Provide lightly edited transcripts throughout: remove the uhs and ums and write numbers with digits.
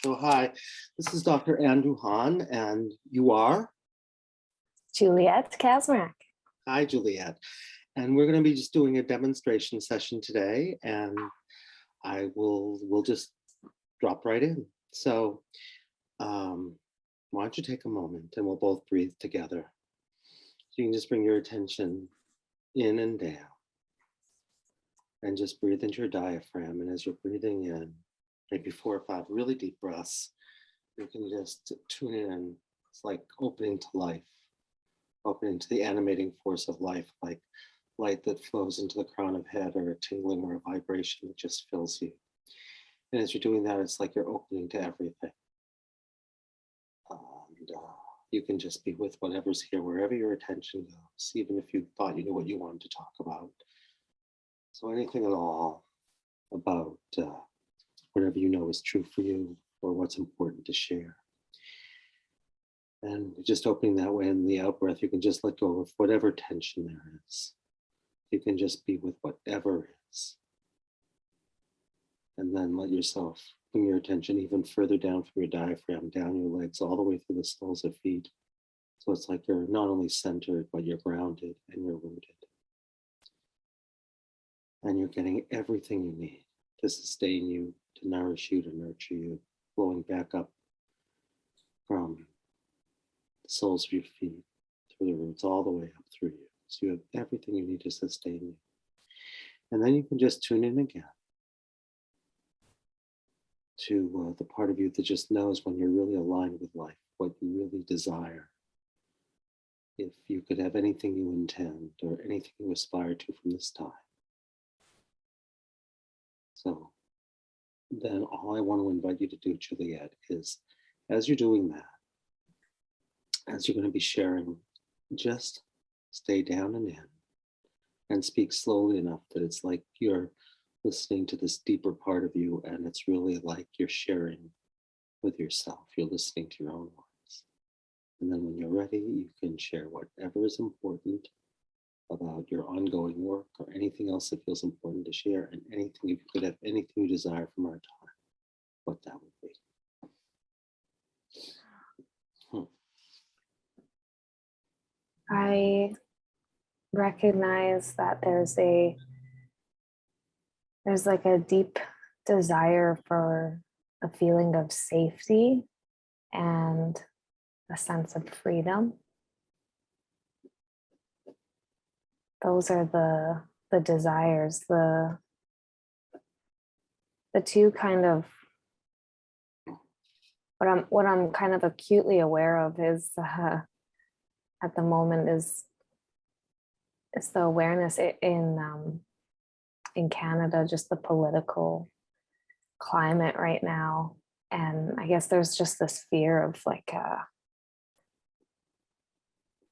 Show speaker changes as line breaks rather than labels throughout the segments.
So hi, this is Dr. Andrew Hahn, and you are?
Juliet Kazmarek.
Hi, Juliet. And we're going to be just doing a demonstration session today, and we'll just drop right in. So why don't you take a moment and we'll both breathe together. So you can just bring your attention in and down and just breathe into your diaphragm. And as you're breathing in, maybe 4 or 5 really deep breaths, you can just tune in. It's like opening to life, opening to the animating force of life, like light that flows into the crown of head, or a tingling or a vibration that just fills you. And as you're doing that, it's like you're opening to everything. And you can just be with whatever's here, wherever your attention goes, even if you thought you knew what you wanted to talk about. So anything at all about whatever you know is true for you, or what's important to share. And just opening that way in the out breath, you can just let go of whatever tension there is. You can just be with whatever is. And then let yourself bring your attention even further down from your diaphragm, down your legs, all the way through the soles of feet. So it's like you're not only centered, but you're grounded and you're rooted. And you're getting everything you need to sustain you, to nourish you, to nurture you, flowing back up from the soles of your feet, through the roots, all the way up through you. So you have everything you need to sustain you. And then you can just tune in again to the part of you that just knows when you're really aligned with life, what you really desire. If you could have anything you intend or anything you aspire to from this time. So then all I want to invite you to do, Juliet, is as you're doing that, as you're going to be sharing, just stay down and in and speak slowly enough that it's like you're listening to this deeper part of you, and it's really like you're sharing with yourself. You're listening to your own words. And then when you're ready, you can share whatever is important about your ongoing work or anything else that feels important to share, and anything, if you could have anything you desire from our time, what that would be.
I recognize that there's like a deep desire for a feeling of safety and a sense of freedom. Those are the desires, the two kind of what I'm kind of acutely aware of is at the moment is the awareness in Canada, just the political climate right now. And I guess there's just this fear of like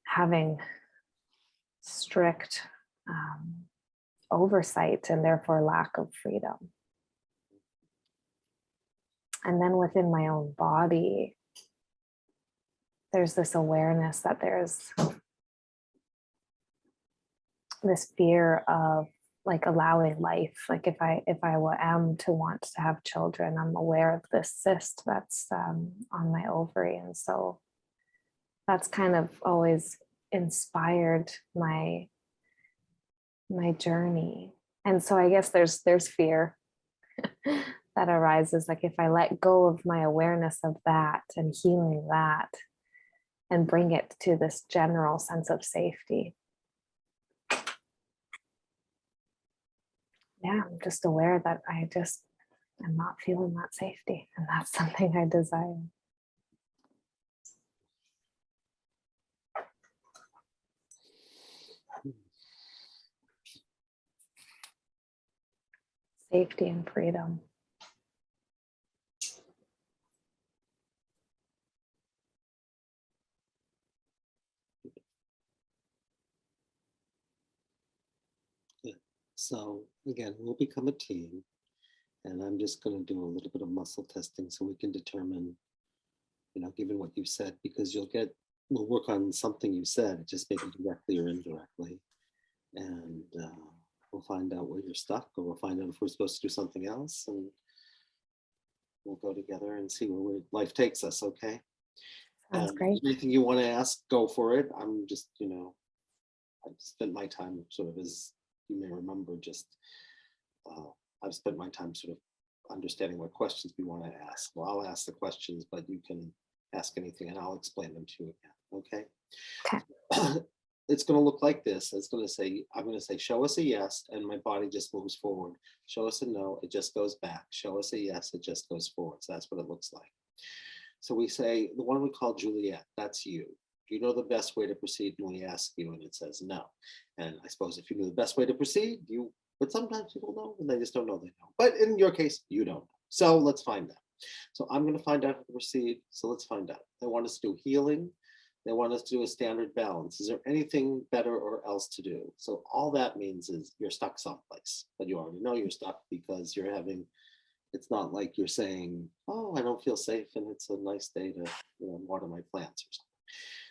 having strict oversight and therefore lack of freedom. And then within my own body, there's this awareness that there's this fear of like allowing life. Like if I am to want to have children, I'm aware of this cyst that's on my ovary. And so that's kind of always inspired my journey. And so I guess there's fear that arises, like if I let go of my awareness of that and healing that and bring it to this general sense of safety. Yeah, I'm just aware that I just am not feeling that safety, and that's something I desire. Safety and freedom.
So again, we'll become a team, and I'm just going to do a little bit of muscle testing so we can determine, given what you said, because we'll work on something you said, just maybe directly or indirectly, and we'll find out where you're stuck, or we'll find out if we're supposed to do something else, and we'll go together and see where life takes us, okay?
Sounds great.
Anything you want to ask, go for it. I'm just, I've spent my time sort of, as you may remember, just I've spent my time sort of understanding what questions we want to ask. Well, I'll ask the questions, but you can ask anything and I'll explain them to you again.
Okay.
Okay. It's going to look like this. It's going to say, I'm going to say, show us a yes, and my body just moves forward. Show us a no, it just goes back. Show us a yes, it just goes forward. So that's what it looks like. So we say, the one we call Juliet, that's you. Do you know the best way to proceed? And we ask you, and it says no. And I suppose if you knew the best way to proceed, but sometimes people know, and they just don't know they know. But in your case, you don't know. So let's find out. So I'm going to find out how to proceed. So let's find out. They want us to do healing. They want us to do a standard balance. Is there anything better or else to do? So all that means is you're stuck someplace, but you already know you're stuck because you're having, it's not like you're saying, oh, I don't feel safe and it's a nice day to water my plants or something.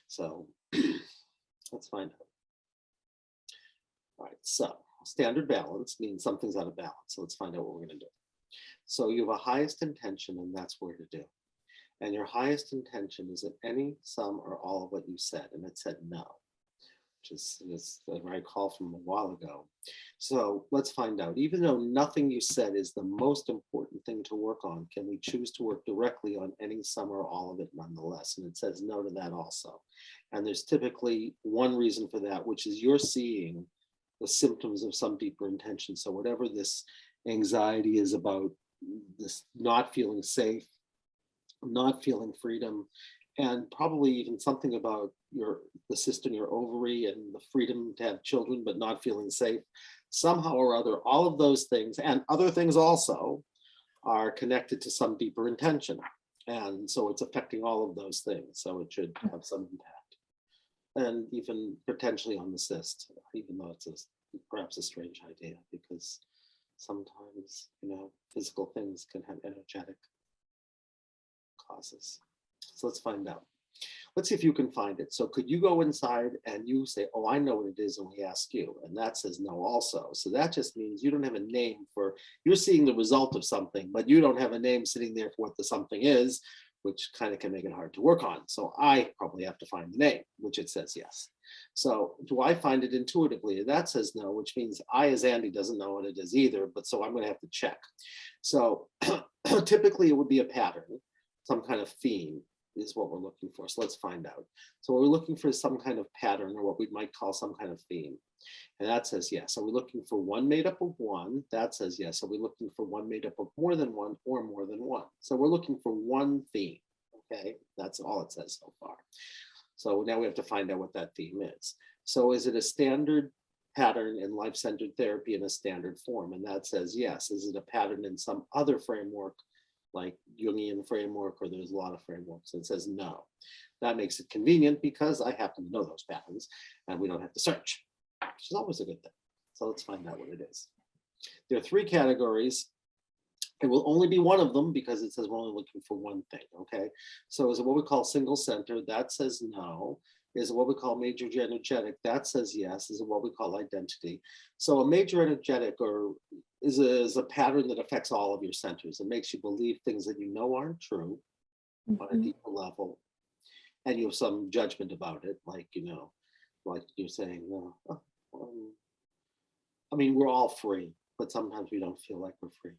So let's find out. All right, so standard balance means something's out of balance. So let's find out what we're going to do. So you have a highest intention, and that's where to do. And your highest intention is that any, some, or all of what you said. And it said no, which is a recall from a while ago. So let's find out. Even though nothing you said is the most important thing to work on, can we choose to work directly on any, some, or all of it nonetheless? And it says no to that also. And there's typically one reason for that, which is you're seeing the symptoms of some deeper intention. So whatever this anxiety is about, this not feeling safe, not feeling freedom, and probably even something about the cyst in your ovary and the freedom to have children but not feeling safe, somehow or other, all of those things and other things also are connected to some deeper intention. And so it's affecting all of those things. So it should have some impact, and even potentially on the cyst, even though it's perhaps a strange idea, because sometimes physical things can have energetic causes. So let's find out. Let's see if you can find it. So could you go inside and you say, oh, I know what it is, and we ask you, and that says no also. So that just means you don't have a name for, you're seeing the result of something, but you don't have a name sitting there for what the something is, which kind of can make it hard to work on. So I probably have to find the name, which it says yes. So do I find it intuitively? That says no, which means I, as Andy, doesn't know what it is either, but so I'm going to have to check. So typically it would be a pattern, some kind of theme is what we're looking for. So let's find out. So what we're looking for is some kind of pattern, or what we might call some kind of theme. And that says yes. Are we looking for one made up of one? That says yes. Are we looking for one made up of more than one, or more than one? So we're looking for one theme. Okay, that's all it says so far. So now we have to find out what that theme is. So is it a standard pattern in life-centered therapy in a standard form? And that says yes. Is it a pattern in some other framework, like Jungian framework, or there's a lot of frameworks? It says no. That makes it convenient because I happen to know those patterns and we don't have to search, which is always a good thing. So let's find out what it is. There are three categories. It will only be one of them because it says we're only looking for one thing, okay? So is it what we call single center? That says no. Is it what we call major energetic? That says yes. Is it what we call identity? So a major energetic is a pattern that affects all of your centers. It makes you believe things that you know aren't true on a deeper level, and you have some judgment about it, like like you're saying, I mean, we're all free, but sometimes we don't feel like we're free.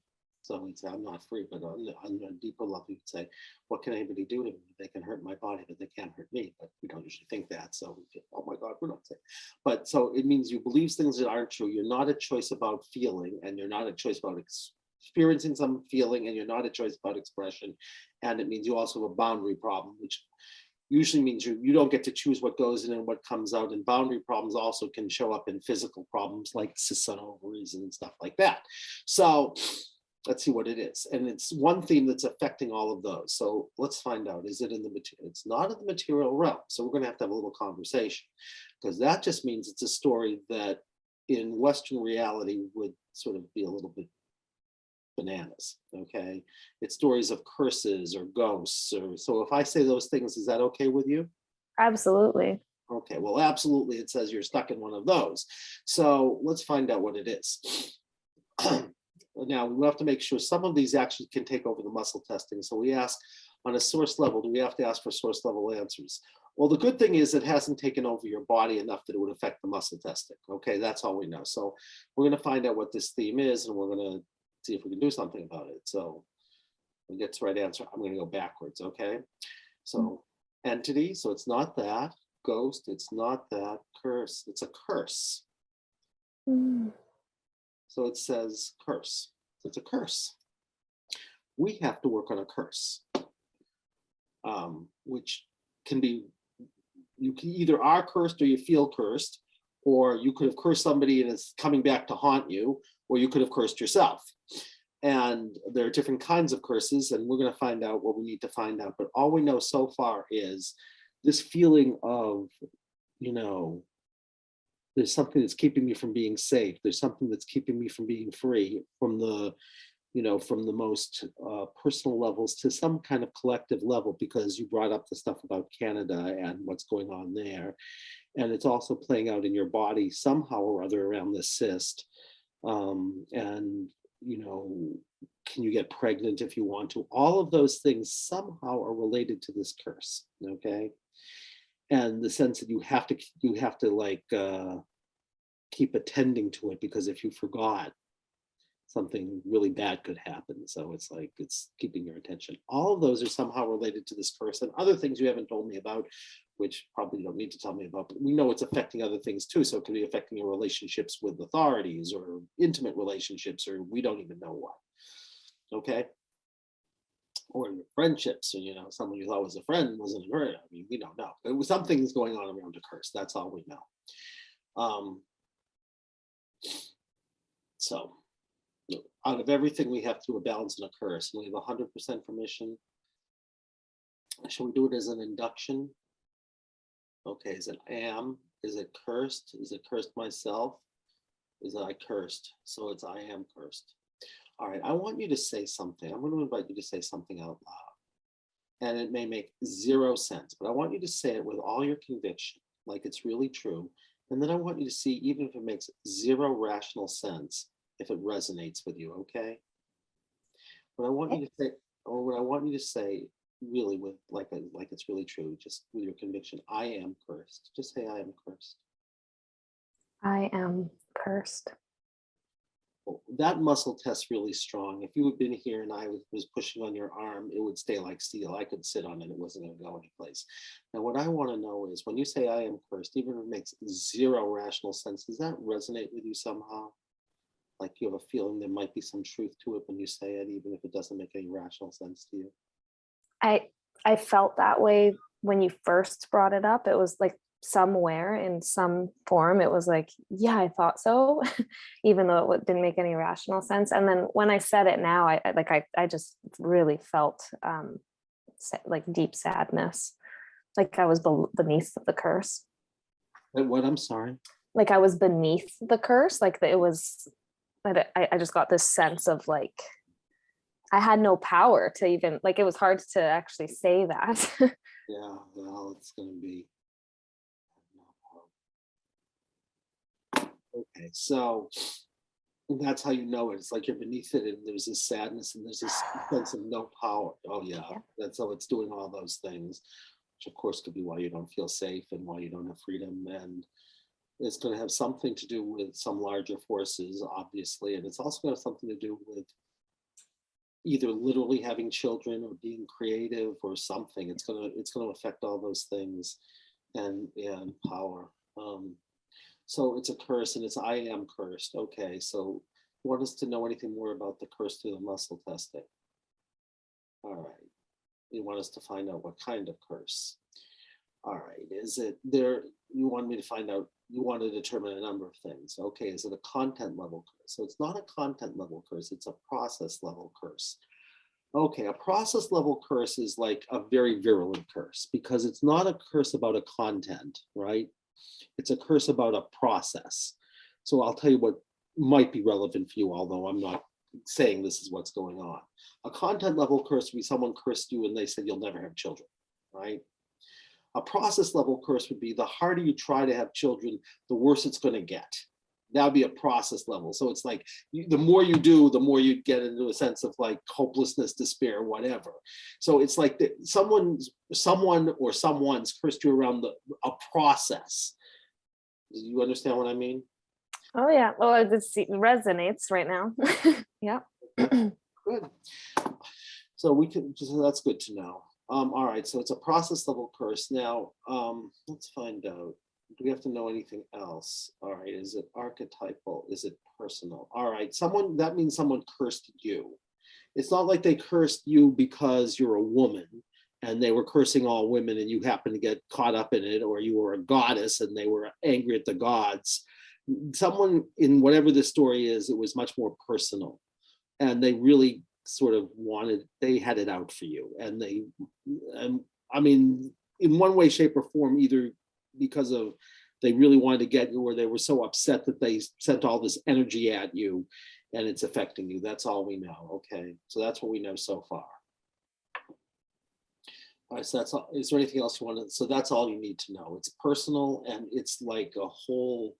So we'd say, I'm not free, but on a deeper level, you'd say, what can anybody do to me? They can hurt my body, but they can't hurt me. But we don't usually think that. So we feel, oh my God, we're not safe. But so it means you believe things that aren't true. You're not a choice about feeling, and you're not a choice about experiencing some feeling, and you're not a choice about expression. And it means you also have a boundary problem, which usually means you don't get to choose what goes in and what comes out. And boundary problems also can show up in physical problems like cysts on ovaries and stuff like that. So let's see what it is. And it's one theme that's affecting all of those. So let's find out, is it in the material? It's not in the material realm. So we're going to have a little conversation, because that just means it's a story that in Western reality would sort of be a little bit bananas. Okay. It's stories of curses or ghosts. So if I say those things, is that okay with you?
Absolutely.
Okay. Well, absolutely. It says you're stuck in one of those. So let's find out what it is. Now we have to make sure some of these actually can take over the muscle testing. So we ask on a source level, do we have to ask for source level answers? Well, the good thing is it hasn't taken over your body enough that it would affect the muscle testing. Okay, that's all we know. So we're going to find out what this theme is, and we're going to see if we can do something about it. So we get the right answer. I'm going to go backwards. Okay, so entity. So it's not that. Ghost. It's not that. Curse. It's a curse.
Mm.
So it says curse. So it's a curse. We have to work on a curse, which can be, you can either are cursed or you feel cursed, or you could have cursed somebody and it's coming back to haunt you, or you could have cursed yourself. And there are different kinds of curses, and we're going to find out what we need to find out. But all we know so far is this feeling of, you know, there's something that's keeping me from being safe. There's something that's keeping me from being free, from the, you know, from the most personal levels to some kind of collective level, because you brought up the stuff about Canada and what's going on there. And it's also playing out in your body somehow or other around this cyst. And, you know, can you get pregnant if you want to? All of those things somehow are related to this curse, okay? And the sense that you have to like keep attending to it, because if you forgot, something really bad could happen. So it's like it's keeping your attention. All of those are somehow related to this curse, and other things you haven't told me about, which probably you don't need to tell me about, but we know it's affecting other things too. So it can be affecting your relationships with authorities or intimate relationships, or we don't even know what. Okay. Or your friendships, or, you know, someone you thought was a friend wasn't a friend. I mean, we don't know. There was something's going on around a curse. That's all we know. So out of everything, we have to do a balance and a curse. And we have 100% permission. Shall we do it as an induction? Okay, is it am? Is it cursed? Is it cursed myself? Is it I cursed? So it's I am cursed. All right, I want you to say something. I'm going to invite you to say something out loud. And it may make zero sense, but I want you to say it with all your conviction, like it's really true. And then I want you to see, even if it makes zero rational sense, if it resonates with you, okay? What I want you to say, or what I want you to say really with like it's really true, just with your conviction, I am cursed. Just say I am cursed.
I am cursed.
That muscle test's really strong. If you had been here and I was pushing on your arm, it would stay like steel. I could sit on it. It wasn't going to go anyplace. Now, what I want to know is when you say I am cursed, even if it makes zero rational sense, does that resonate with you somehow? Like you have a feeling there might be some truth to it when you say it, even if it doesn't make any rational sense to you?
I felt that way when you first brought it up. It was like somewhere in some form, it was like, yeah, I thought so, even though it didn't make any rational sense. And then when I said it now, I just really felt like deep sadness, like I was beneath the curse.
What? I'm sorry.
Like I was beneath the curse, like it was. But I just got this sense of like I had no power to even, like, it was hard to actually say that.
Yeah, well, it's going to be. Okay, so that's how you know it. It's like you're beneath it, and there's this sadness, and there's this sense of no power. Oh yeah,
Yeah.
that's how it's doing all those things, which of course could be why you don't feel safe and why you don't have freedom. And it's going to have something to do with some larger forces, obviously, and it's also going to have something to do with either literally having children or being creative or something. It's gonna affect all those things, and power. So it's a curse, and it's I am cursed. Okay, so you want us to know anything more about the curse through the muscle testing? All right, you want us to find out what kind of curse? All right, is it there? You want me to find out, you want to determine a number of things. Okay, is it a content level curse? So it's not a content level curse, it's a process level curse. Okay, a process level curse is like a very virulent curse, because it's not a curse about a content, right? It's a curse about a process. So I'll tell you what might be relevant for you, although I'm not saying this is what's going on. A content level curse would be someone cursed you and they said you'll never have children, right? A process level curse would be the harder you try to have children, the worse it's going to get. That would be a process level. So it's like the more you do, the more you get into a sense of like hopelessness, despair, whatever. So it's like someone or someone's cursed you around a process. Do you understand what I mean?
Oh yeah. Well, it resonates right now. Yeah.
Good. So we can, so that's good to know. All right, so it's a process level curse. Now, let's find out. Do we have to know anything else? All right, is it archetypal? Is it personal? All right, that means someone cursed you. It's not like they cursed you because you're a woman and they were cursing all women and you happened to get caught up in it, or you were a goddess and they were angry at the gods. Someone, in whatever the story is, it was much more personal, and they really sort of they had it out for you, and I mean, in one way, shape, or form, either because of they really wanted to get you, or they were so upset that they sent all this energy at you and it's affecting you. That's all we know. Okay, so that's what we know so far. All right, so that's all. Is there anything else you want to? So that's all you need to know. It's personal, and it's like a whole,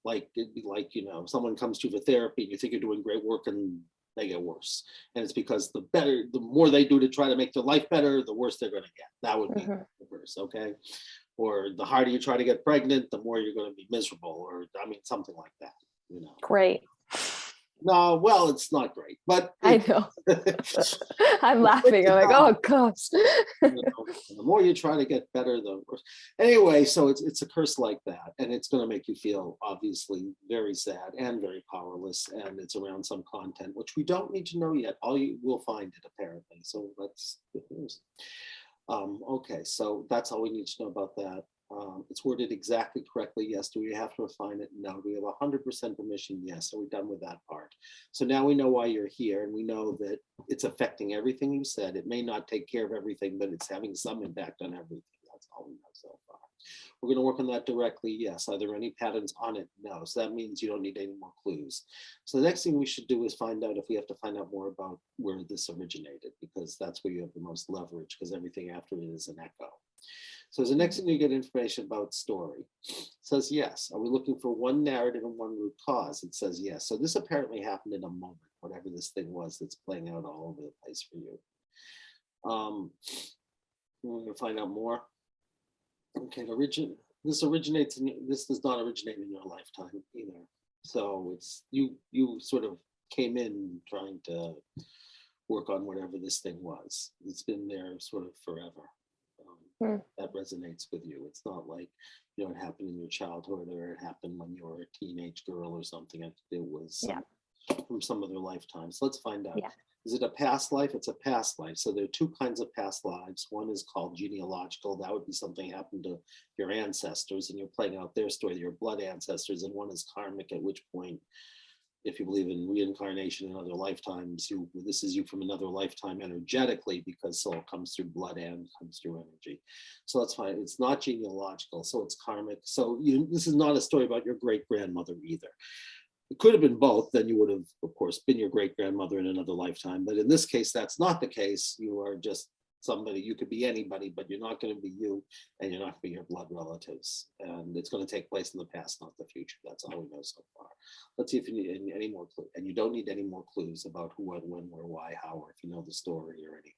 like it'd be like, someone comes to you for therapy and you think you're doing great work and they get worse. And it's because the more they do to try to make their life better, the worse they're going to get. That would be the verse, okay? Or the harder you try to get pregnant, the more you're going to be miserable, or I mean, something like that.
Great.
No, well, it's not great, but
I know. I'm laughing. I'm like, oh gosh.
The more you try to get better, the worse. Anyway, so it's a curse like that, and it's going to make you feel obviously very sad and very powerless, and it's around some content which we don't need to know yet. All you will find it apparently. So that's good news. Okay, so that's all we need to know about that. It's worded exactly correctly. Yes. Do we have to refine it? No. Do we have 100% permission? Yes. Are we done with that part? So now we know why you're here, and we know that it's affecting everything you said. It may not take care of everything, but it's having some impact on everything. That's all we know so far. We're going to work on that directly. Yes. Are there any patterns on it? No. So that means you don't need any more clues. So the next thing we should do is find out if we have to find out more about where this originated, because that's where you have the most leverage, because everything after it is an echo. So the next thing you get information about story. It says yes. Are we looking for one narrative and one root cause? It says yes. So this apparently happened in a moment, whatever this thing was that's playing out all over the place for you. We're going to find out more. Okay, this does not originate in your lifetime either. So it's you sort of came in trying to work on whatever this thing was. It's been there sort of forever. That resonates with you. It's not like, it happened in your childhood, or it happened when you were a teenage girl or something. It was from some other lifetime. So let's find out.
Yeah.
Is it a past life? It's a past life. So there are two kinds of past lives. One is called genealogical. That would be something happened to your ancestors, and you're playing out their story, your blood ancestors. And one is karmic, at which point, if you believe in reincarnation in other lifetimes, this is you from another lifetime energetically, because soul comes through blood and comes through energy. So that's fine. It's not genealogical, so it's karmic. So this is not a story about your great grandmother either. It could have been both. Then you would have, of course, been your great grandmother in another lifetime. But in this case, that's not the case. You are just somebody. You could be anybody, but you're not going to be you, and you're not going to be your blood relatives. And it's going to take place in the past, not the future. That's all we know so far. Let's see if you need any more clues. And you don't need any more clues about who, what, when, where, why, how, or if you know the story or anything.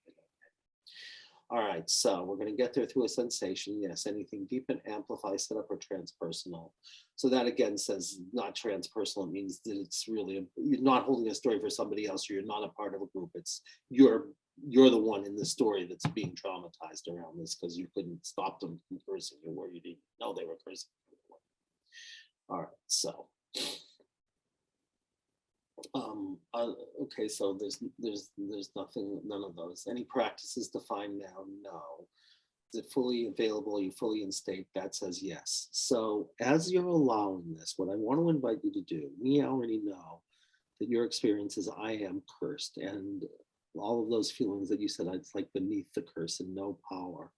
All right, so we're going to get there through a sensation. Yes, anything deep and amplify, set up, or transpersonal. So that again says not transpersonal. It means that it's really, you're not holding a story for somebody else, or you're not a part of a group. It's you're the one in the story that's being traumatized around this, because you couldn't stop them from cursing you, or you didn't know they were cursing you. All right, so. Okay, so there's nothing, none of those. Any practices defined now? No. Is it fully available? Are you fully in state? That says yes. So as you're allowing this, what I want to invite you to do, we already know that your experience is I am cursed, and all of those feelings that you said, it's like beneath the curse and no power,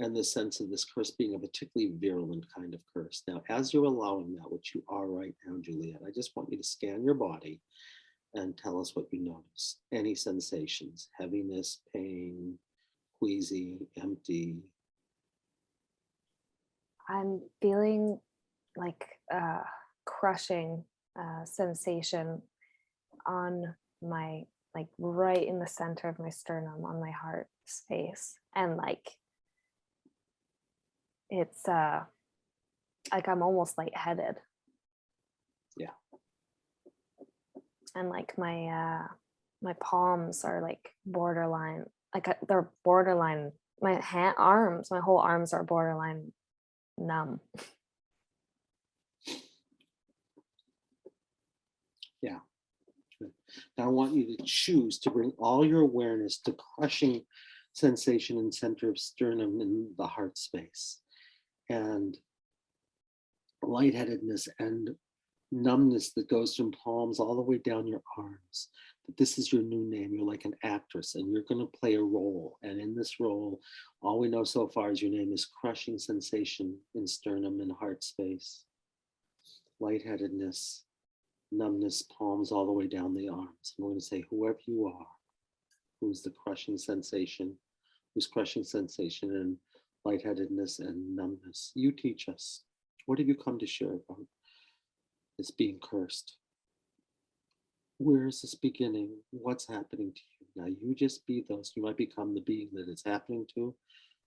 and the sense of this curse being a particularly virulent kind of curse. Now, as you're allowing that, which you are right now, Juliet, I just want you to scan your body and tell us what you notice. Any sensations, heaviness, pain, queasy, empty.
I'm feeling like crushing sensation on my, like right in the center of my sternum, on my heart space. And like it's like I'm almost lightheaded.
Yeah.
And like my palms are like borderline, like they're borderline, my whole arms are borderline numb.
Yeah. Good. Now I want you to choose to bring all your awareness to crushing sensation in center of sternum in the heart space, and lightheadedness and numbness that goes from palms all the way down your arms. But this is your new name. You're like an actress and you're going to play a role. And in this role, all we know so far is your name is crushing sensation in sternum and heart space, lightheadedness, numbness, palms all the way down the arms. And we're going to say, whoever you are, who's the crushing sensation, who's crushing sensation and lightheadedness and numbness, you teach us. What have you come to share about this being cursed? Where is this beginning? What's happening to you? Now you just be those. You might become the being that it's happening to,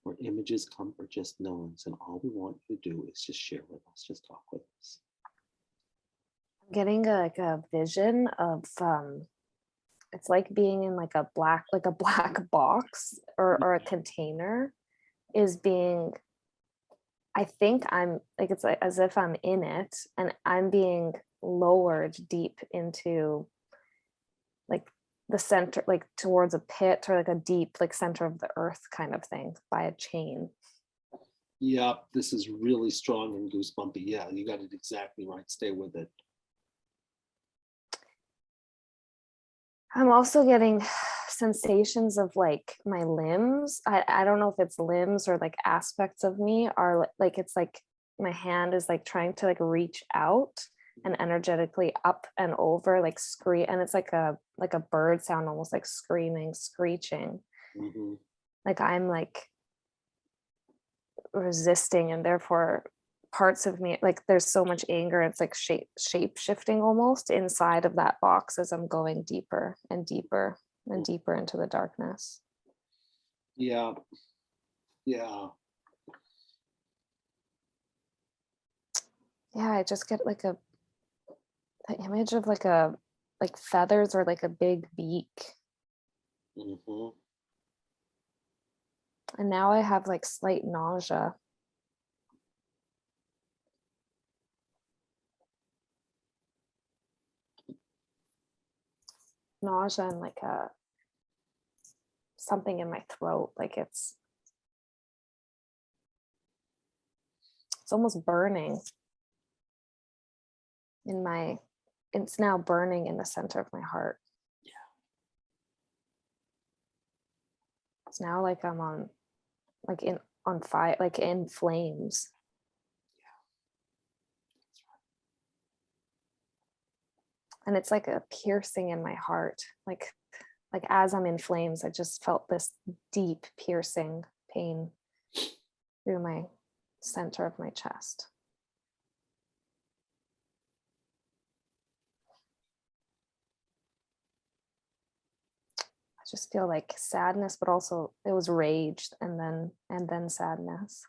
or images come, or just knowings. And all we want you to do is just share with us, just talk with us.
I'm getting like a vision of it's like being in like a black box or a container is being, I think I'm like, it's like as if I'm in it and I'm being lowered deep into like the center, like towards a pit or like a deep like center of the earth kind of thing by a chain.
Yeah, this is really strong and goosebumpy. Yeah, you got it exactly right. Stay with it.
I'm also getting sensations of like my limbs. I don't know if it's limbs or like aspects of me are like it's like my hand is like trying to like reach out and energetically up and over, like scream, and it's like a bird sound, almost like screaming, screeching.
Mm-hmm.
Like I'm like resisting, and therefore parts of me, like there's so much anger, it's like shape shifting almost inside of that box as I'm going deeper and deeper and deeper into the darkness.
Yeah. Yeah.
Yeah, I just get like the image of like feathers or like a big beak.
Mm-hmm.
And now I have like slight nausea. Nausea and like a something in my throat, like it's almost burning in my, it's now burning in the center of my heart.
Yeah.
It's now like I'm on like in on fire, like in flames.
Yeah. That's right.
And it's like a piercing in my heart, like as I'm in flames, I just felt this deep piercing pain through my center of my chest. I just feel like sadness, but also it was rage and then sadness.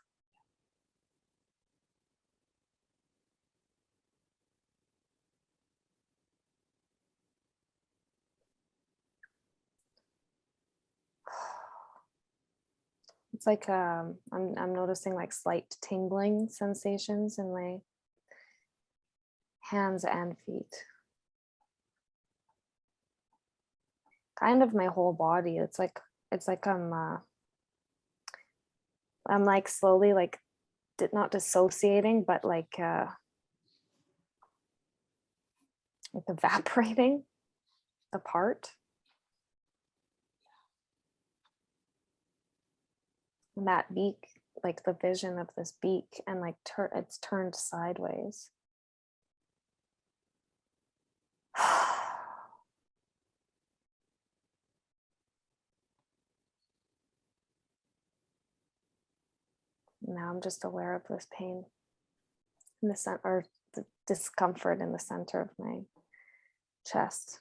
It's like I'm noticing like slight tingling sensations in my hands and feet. Kind of my whole body. It's like I'm like slowly like not dissociating, but like evaporating apart. And that beak, like the vision of this beak, and like it's turned sideways. Now I'm just aware of this pain in the center, or the discomfort in the center of my chest.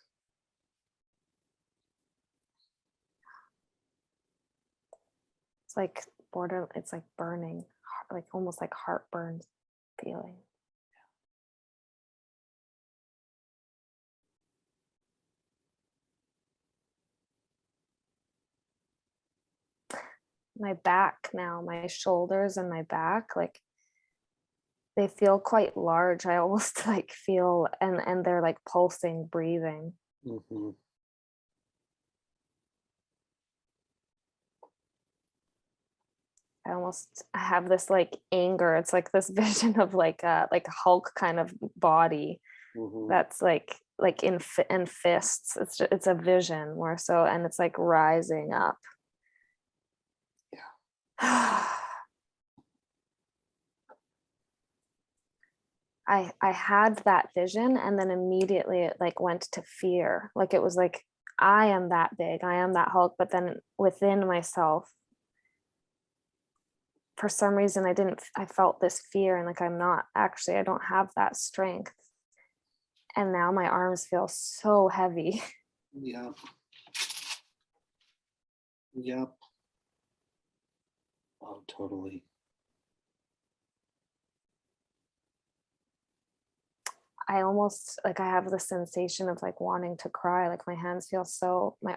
It's like it's like burning, like almost like heartburn feeling. My back now, my shoulders and my back, like they feel quite large. I almost like feel, and they're like pulsing, breathing.
Mhm.
I have this like anger. It's like this vision of like a Hulk kind of body
Mhm.
that's like in fists. It's a vision more so, and it's like rising up. I had that vision, and then immediately it like went to fear. Like it was like, I am that big, I am that Hulk, but then within myself, for some reason I felt this fear, and like I don't have that strength. And now my arms feel so heavy.
Yep. Yep. Oh, totally.
I almost like I have the sensation of like wanting to cry. Like my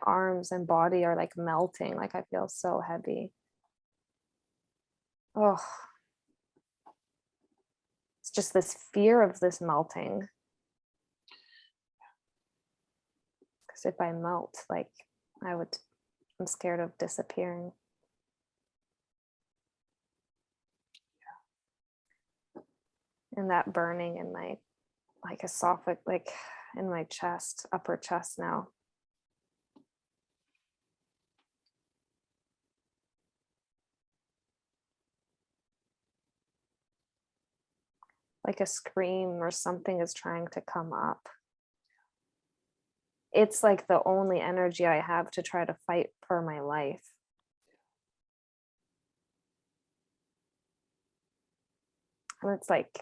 arms and body are like melting. Like I feel so heavy. Oh, it's just this fear of this melting. Because if I melt, like I'm scared of disappearing. And that burning in my like esophagus, like in my chest, upper chest now. Like a scream or something is trying to come up. It's like the only energy I have to try to fight for my life. And it's like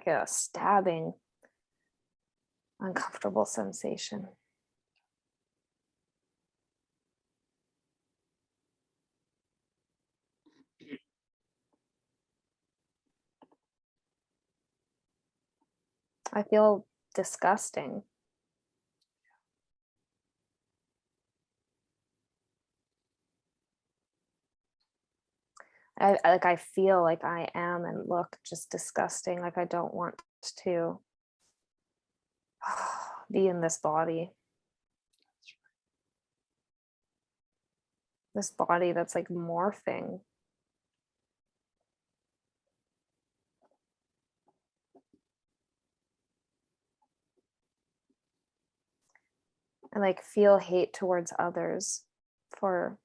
a stabbing, uncomfortable sensation. I feel disgusting. I feel like I am and look just disgusting. Like I don't want to be in this body. This body that's like morphing. I like feel hate towards others for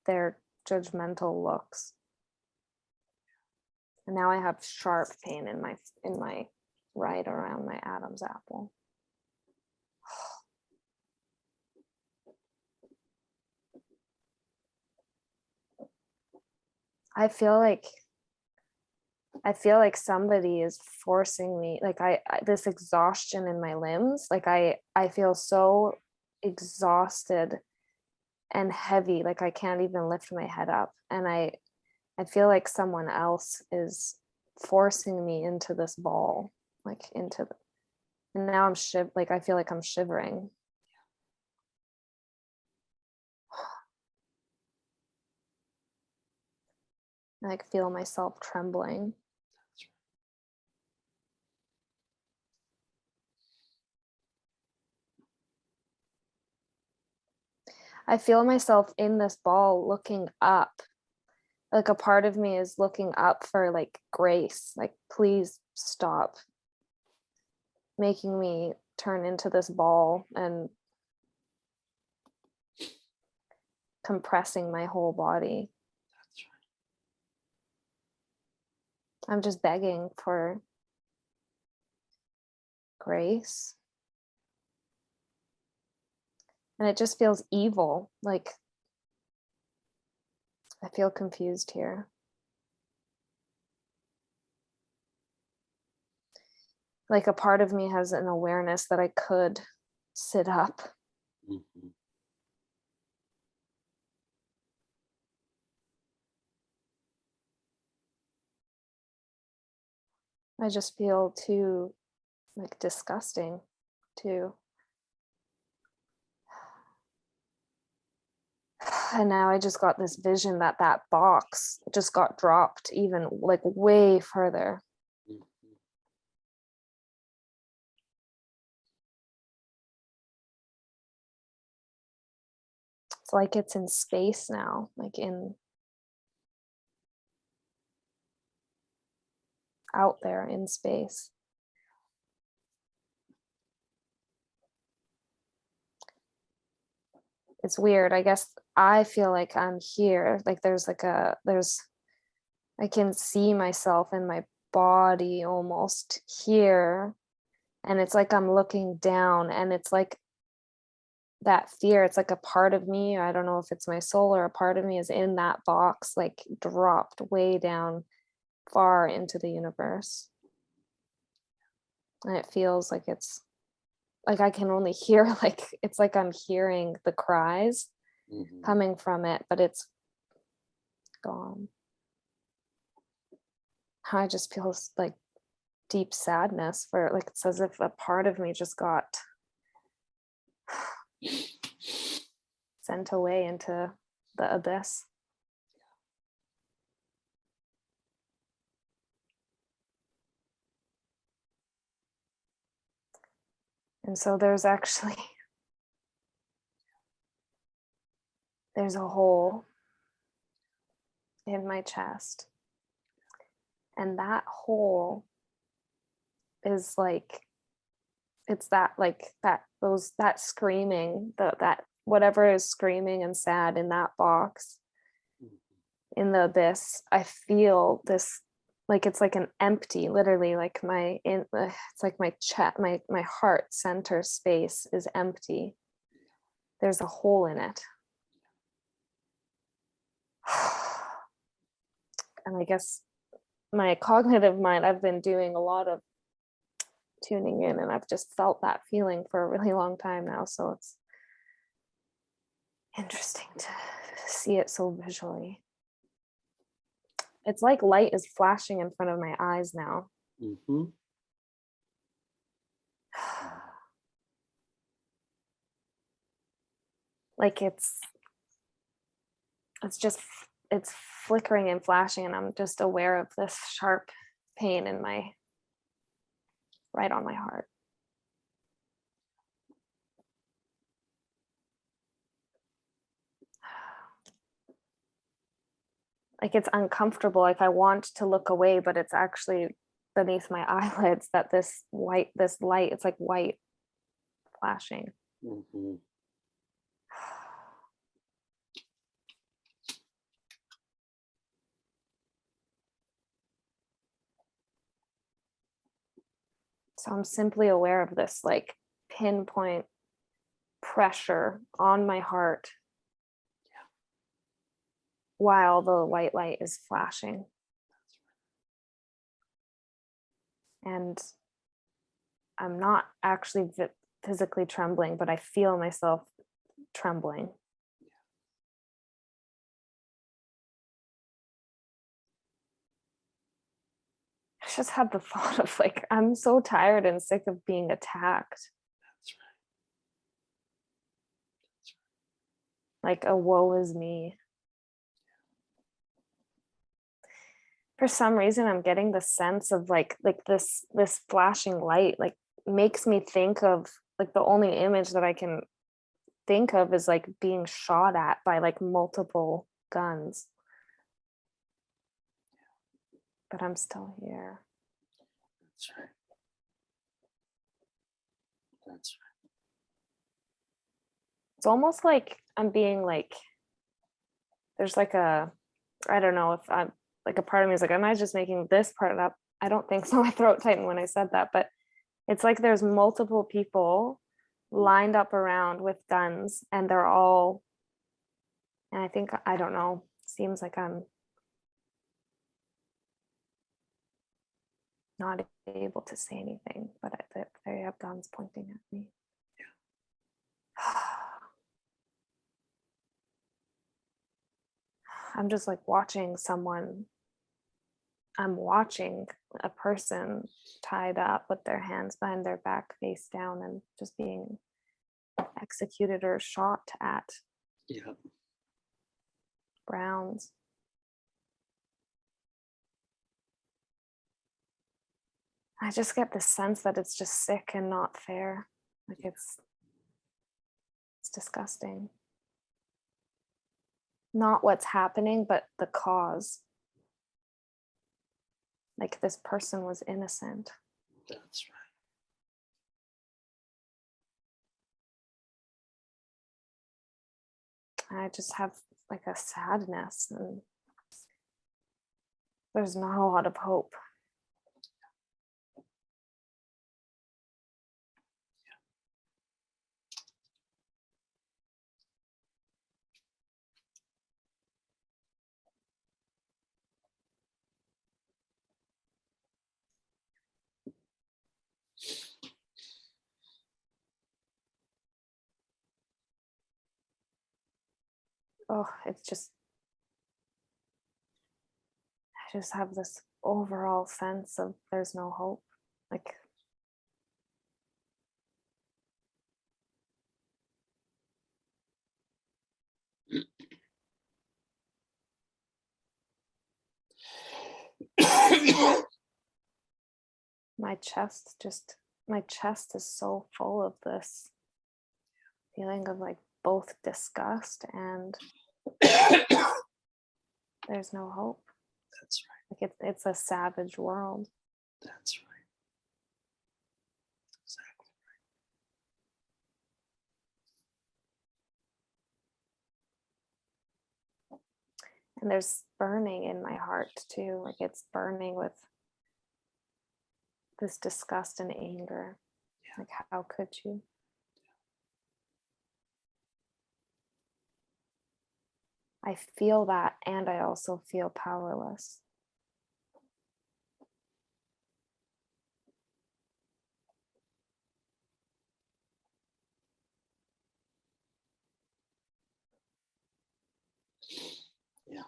their judgmental looks. And now I have sharp pain in my right around my Adam's apple. I feel like somebody is forcing me, like this exhaustion in my limbs, like I feel so exhausted and heavy, like I can't even lift my head up, and I feel like someone else is forcing me into this ball, like and now like I feel like I'm shivering. I like feel myself trembling. I feel myself in this ball looking up. Like a part of me is looking up for like grace, like please stop making me turn into this ball and compressing my whole body. I'm just begging for grace. And it just feels evil. Like I feel confused here. like a part of me has an awareness that I could sit up.
Mhm.
I just feel too like disgusting too. And now I just got this vision that that box just got dropped even like way further.
Mhm.
It's like it's in space now, like in out there in space. It's weird. I guess I feel like I'm here. Like there's I can see myself in my body almost here. And it's like I'm looking down and it's like that fear, it's like a part of me. I don't know if it's my soul or a part of me is in that box, like dropped way down far into the universe. And it feels like it's like I can only hear like it's like I'm hearing the cries
Mhm.
coming from it, but it's gone. I just feel like deep sadness for like it's as if a part of me just got sent away into the abyss. And so there's actually there's a hole in my chest. And that hole is like it's that like that those that screaming, that whatever is screaming and sad in that box in the abyss. I feel this like it's like an empty, literally like my in it's like my chest, my heart center space is empty. There's a hole in it. And I guess my cognitive mind, I've been doing a lot of tuning in and I've just felt that feeling for a really long time now. So it's interesting to see it so visually. It's like light is flashing in front of my eyes now.
Mhm.
Like it's just it's flickering and flashing and I'm just aware of this sharp pain in my right on my heart. Like it's uncomfortable, like I want to look away, but it's actually beneath my eyelids that this light, it's like white flashing.
Mhm.
So I'm simply aware of this like pinpoint pressure on my heart while the white light is flashing. And I'm not actually physically trembling, but I feel myself trembling. I just had the thought of like, I'm so tired and sick of being attacked.
That's right.
Like a woe is me. For some reason, I'm getting the sense of like this flashing light like makes me think of like the only image that I can think of is like being shot at by like multiple guns. But I'm still here.
That's right. That's
It's almost like I'm being like there's like a I don't know if I'm like a part of me is like, am I just making this part up? I don't think so. My throat tightened when I said that, but it's like there's multiple people lined up around with guns and they're all, and I think, I don't know, seems like I'm not able to say anything, but they have guns pointing at me. I'm just like watching someone. I'm watching a person tied up with their hands behind their back, face down, and just being executed or shot at
Yeah.
rounds. I just get the sense that it's just sick and not fair. Like it's disgusting. Not what's happening, but the cause. Like this person was innocent.
That's right.
I just have like a sadness, and there's not a lot of hope. Oh, it's just, I just have this overall sense of there's no hope. Like, my chest is so full of this feeling of like both disgust and there's no hope.
That's right.
Like it's a savage world.
That's right. Exactly right.
And there's burning in my heart too. Like it's burning with this disgust and anger.
Yeah.
Like, how could you? I feel that, and I also feel powerless.
Yeah.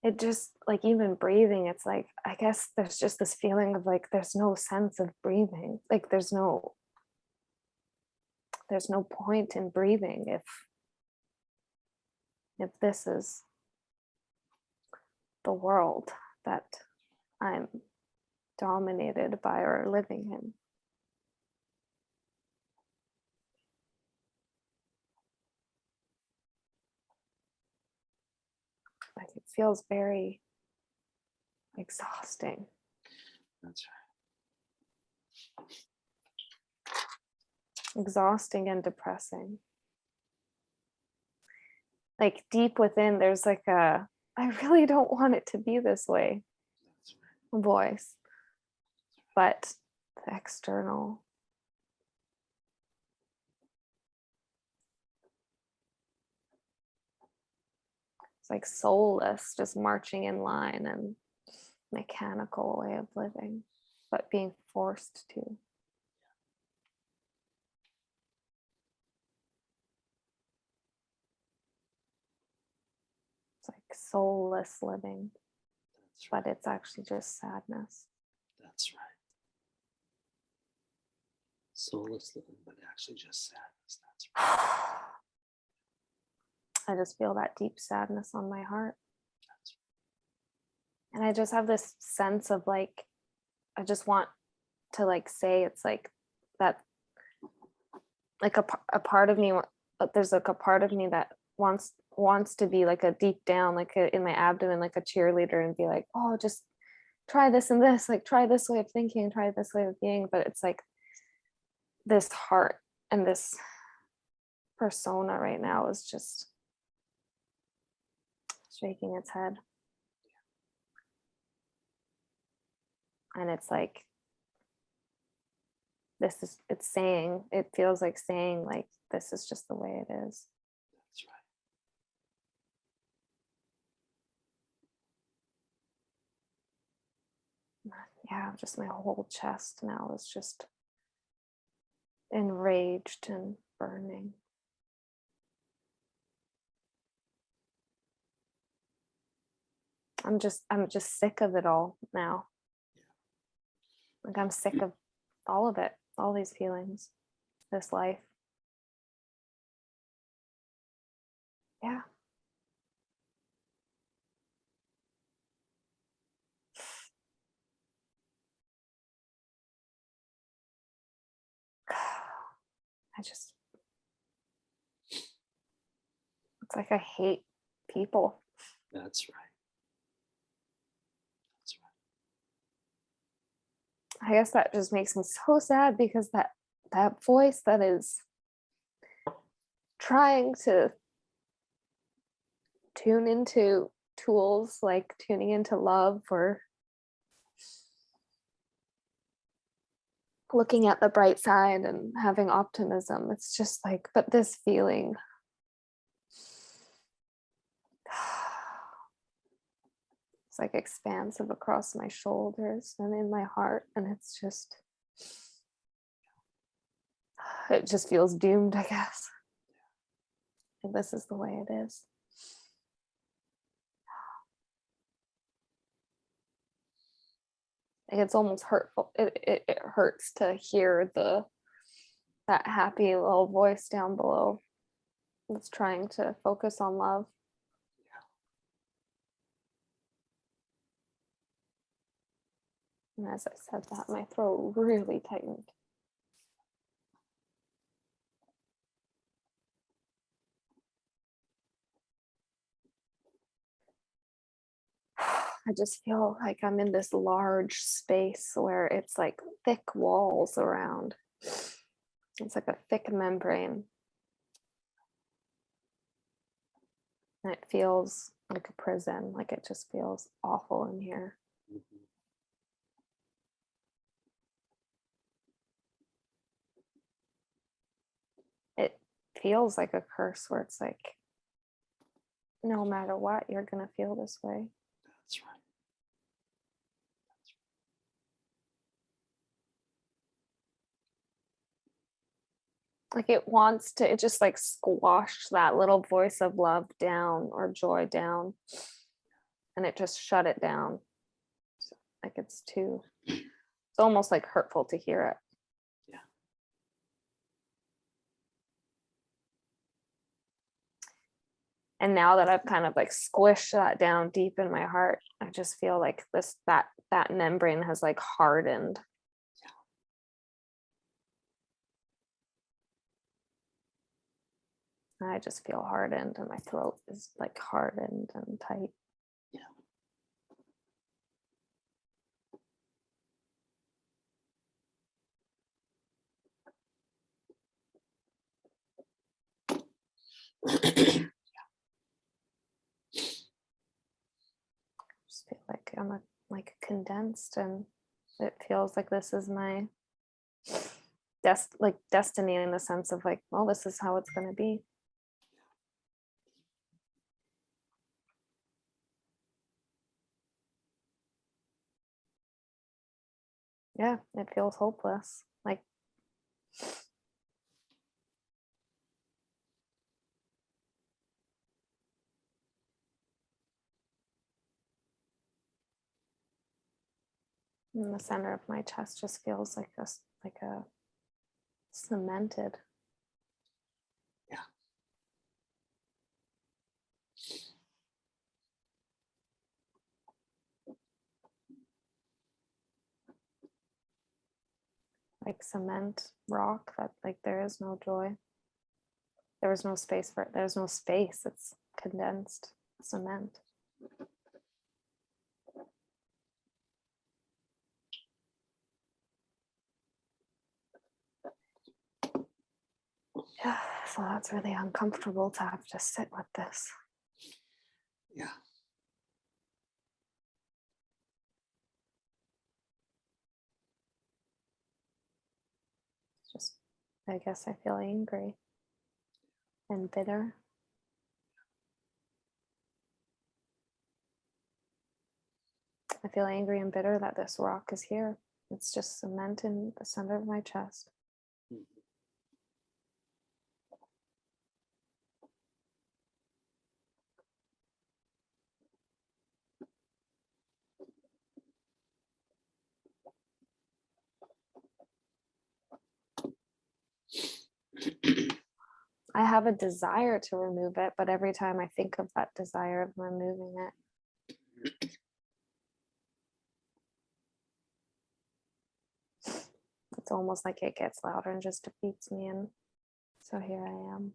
It just like even breathing, it's like, I guess there's just this feeling of like there's no sense of breathing. Like there's no point in breathing if this is the world that I'm dominated by or living in. Like it feels very exhausting.
That's right.
Exhausting and depressing. Like deep within, there's like I really don't want it to be this way voice. But the external, it's like soulless, just marching in line and mechanical way of living, but being forced to. It's like soulless living,
Right.
but it's actually just sadness.
That's right. Soulless living, but actually just sadness. That's right.
I just feel that deep sadness on my heart.
That's right.
And I just have this sense of like, I just want to like say it's like that, like a part of me, there's like a part of me that wants to be like a deep down, like in my abdomen, like a cheerleader and be like, oh, just try this and this, like try this way of thinking, try this way of being. But it's like this heart and this persona right now is just shaking its head. And it's like, it's saying, it feels like saying, like, this is just the way it is.
That's right.
Yeah, just my whole chest now is just enraged and burning. I'm just sick of it all now. Like, I'm sick of all of it, all these feelings, this life. Yeah. It's like I hate people.
That's right. That's right.
I guess that just makes me so sad, because that voice that is trying to tune into tools, like tuning into love or looking at the bright side and having optimism, it's just like, but this feeling, it's like expansive across my shoulders and in my heart, and it's just, it just feels doomed, I guess. And this is the way it is. Like, it's almost hurtful. It hurts to hear that happy little voice down below that's trying to focus on love. And as I said that, my throat really tightened. I just feel like I'm in this large space where it's like thick walls around. It's like a thick membrane. And it feels like a prison, like it just feels awful in here.
Mhm.
It feels like a curse where it's like, no matter what, you're gonna feel this way.
That's right.
Like, it just like squashed that little voice of love down or joy down, and it just shut it down. Like, it's almost like hurtful to hear it.
Yeah.
And now that I've kind of like squished that down deep in my heart, I just feel like that membrane has like hardened. I just feel hardened, and my throat is like hardened and tight.
Yeah.
Just feel like I'm like condensed, and it feels like this is my destiny, in the sense of like, well, this is how it's going to be. Yeah, it feels hopeless. Like, in the center of my chest just feels like a cemented.
Yeah.
Like cement rock that, like, there is no joy. There is no space for it. There's no space. It's condensed cement. Yeah, so that's really uncomfortable to have to sit with this.
Yeah.
I guess I feel angry and bitter. I feel angry and bitter that this rock is here. It's just cement in the center of my chest.
Mhm.
I have a desire to remove it, but every time I think of that desire of removing it, it's almost like it gets louder and just defeats me. And so here I am.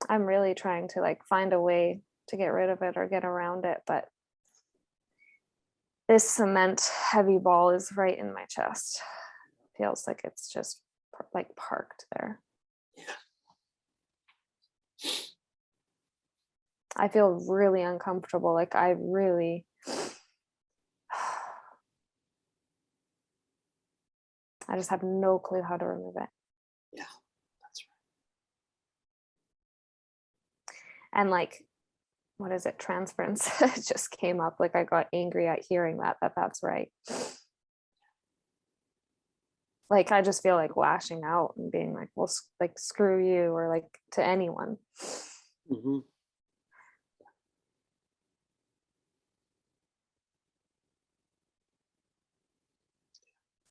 I'm really trying to like find a way to get rid of it or get around it, but this cement heavy ball is right in my chest. Feels like it's just like parked there. I feel really uncomfortable. Like I really, I just have no clue how to remove it.
Yeah, that's
And like, what is it? Transference just came up. Like I got angry at hearing that's right. Like I just feel like lashing out and being like, well, like screw you, or like to anyone.
right. Mm-hmm.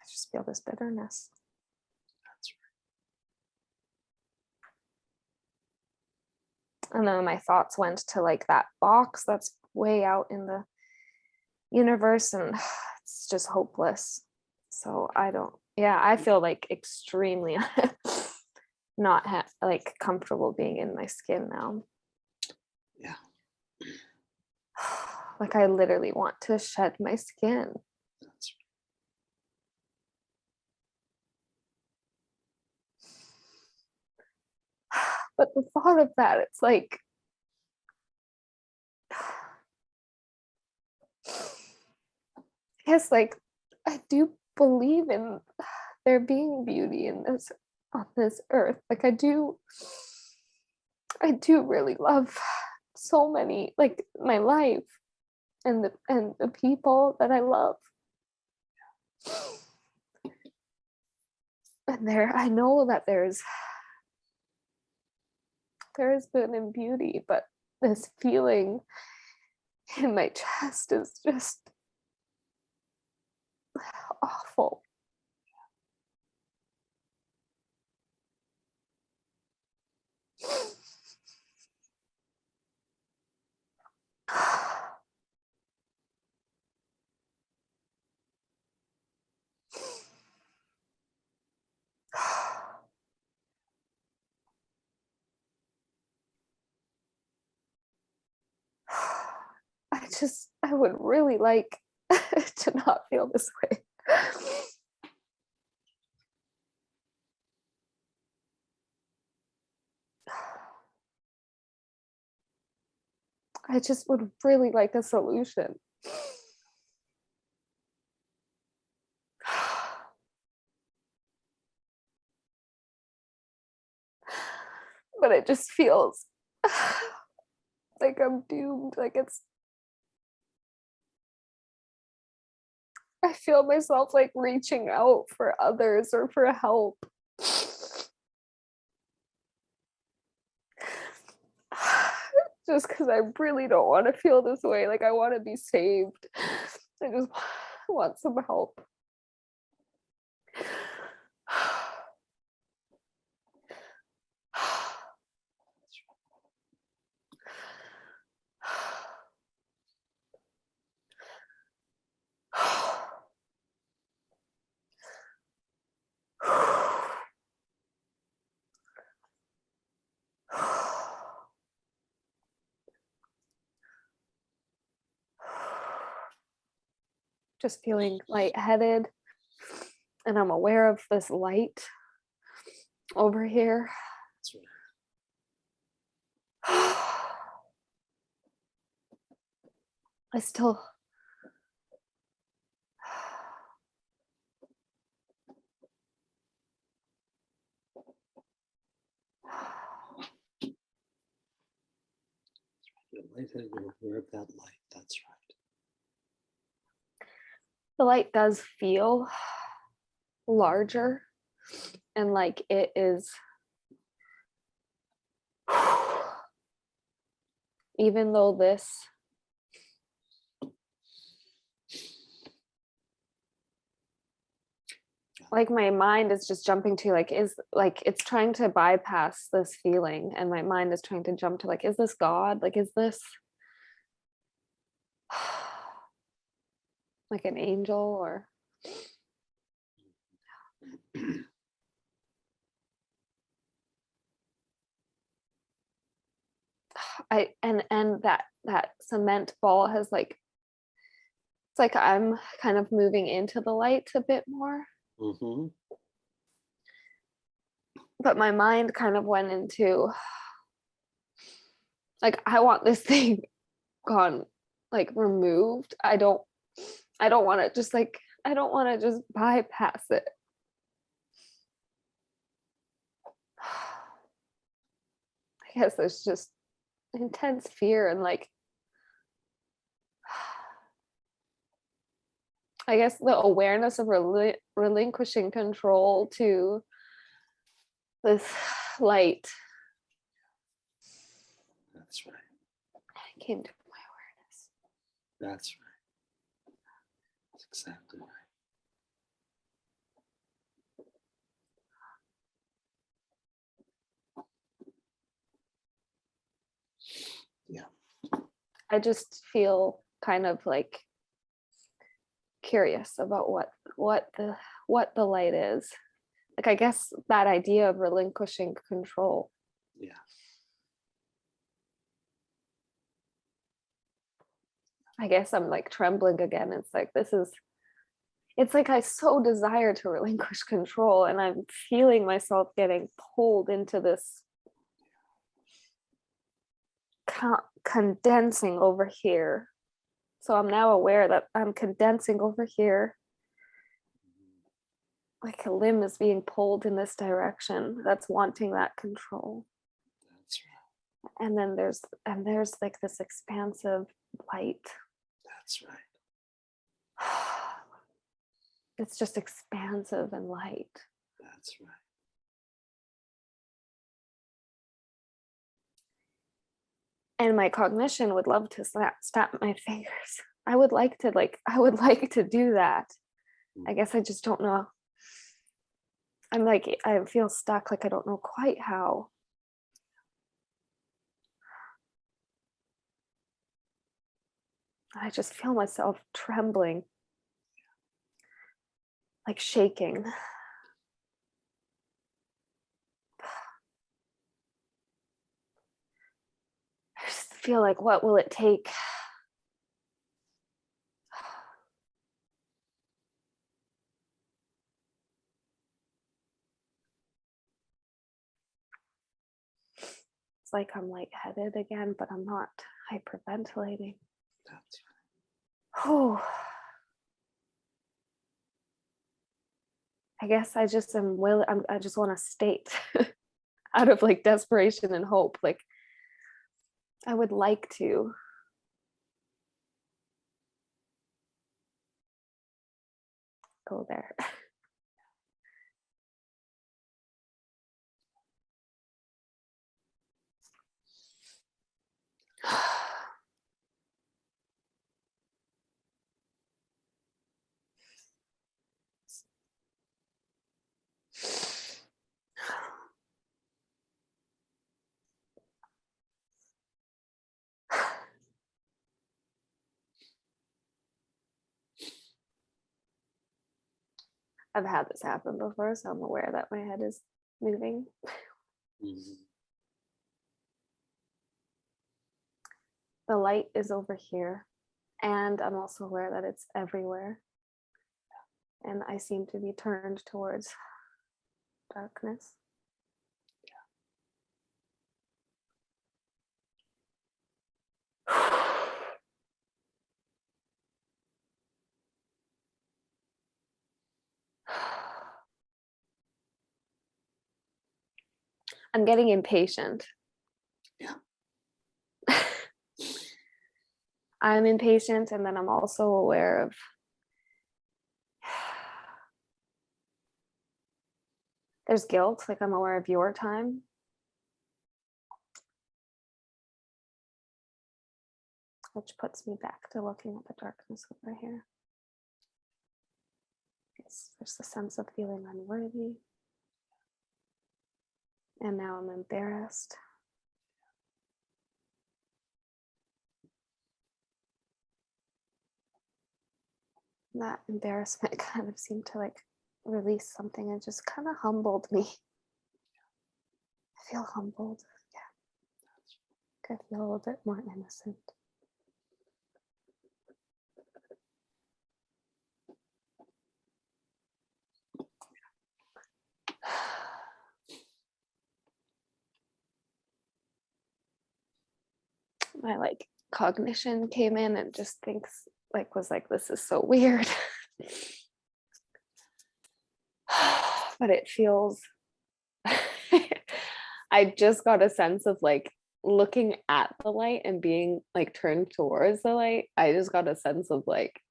I just feel this bitterness.
That's
And then my thoughts went to like that box that's way out in the universe, and it's just hopeless. So I feel like extremely not like comfortable being in my skin now.
Yeah.
Like I literally want to shed my skin.
That's
But the thought of that, it's like, I guess like I do believe in there being beauty in this on this earth. Like I do really love so many, like my life and the people that I love. And I know that there is good and beauty, but this feeling in my chest is just awful. I would really like to not feel this way. I just would really like a solution. But it just feels like I'm doomed. Like I feel myself like reaching out for others or for help. Just because I really don't want to feel this way. Like I want to be saved. I just want some help. Just feeling lightheaded, and I'm aware of this light over here.
right.
I still
Lightheaded, you're aware of that light. That's right.
The light does feel larger and like it is, even though this, like my mind is just jumping to like, is like, it's trying to bypass this feeling and my mind is trying to jump to like, is this God? Like, is this like an angel or and that cement ball has like, it's like I'm kind of moving into the light a bit more.
Mm-hmm.
But my mind kind of went into like, I want this thing gone, like removed. I don't want to just like, I don't want to just bypass it. I guess there's just intense fear and like, I guess the awareness of relinquishing control to this light
That's right.
came to my awareness.
That's right. That's exactly right. Yeah.
I just feel kind of like curious about what the light is. Like, I guess that idea of relinquishing control.
Yeah.
I guess I'm like trembling again. It's like, it's like I so desire to relinquish control and I'm feeling myself getting pulled into this condensing over here. So I'm now aware that I'm condensing over here. Like a limb is being pulled in this direction that's wanting that control.
That's right.
And then there's like this expansive light.
That's right.
It's just expansive and light.
That's right.
And my cognition would love to snap my fingers. I would like to do that. I guess I just don't know. I'm like, I feel stuck, like I don't know quite how. I just feel myself trembling, like shaking. I just feel like, what will it take? It's like I'm lightheaded again, but I'm not hyperventilating.
That's right.
Oh, I guess I just am I just want to state out of like desperation and hope, like I would like to go there. I've had this happen before, so I'm aware that my head is moving.
Mm-hmm.
The light is over here, and I'm also aware that it's everywhere. And I seem to be turned towards darkness. I'm getting impatient.
Yeah.
I'm impatient, and then I'm also aware of there's guilt, like I'm aware of your time. Which puts me back to looking at the darkness over here. There's the sense of feeling unworthy. And now I'm embarrassed. That embarrassment kind of seemed to like release something and just kind of humbled me. I feel humbled. Yeah. I feel a little bit more innocent. My like cognition came in and just thinks like was like, this is so weird. But it feels I just got a sense of like looking at the light and being like turned towards the light. I just got a sense of like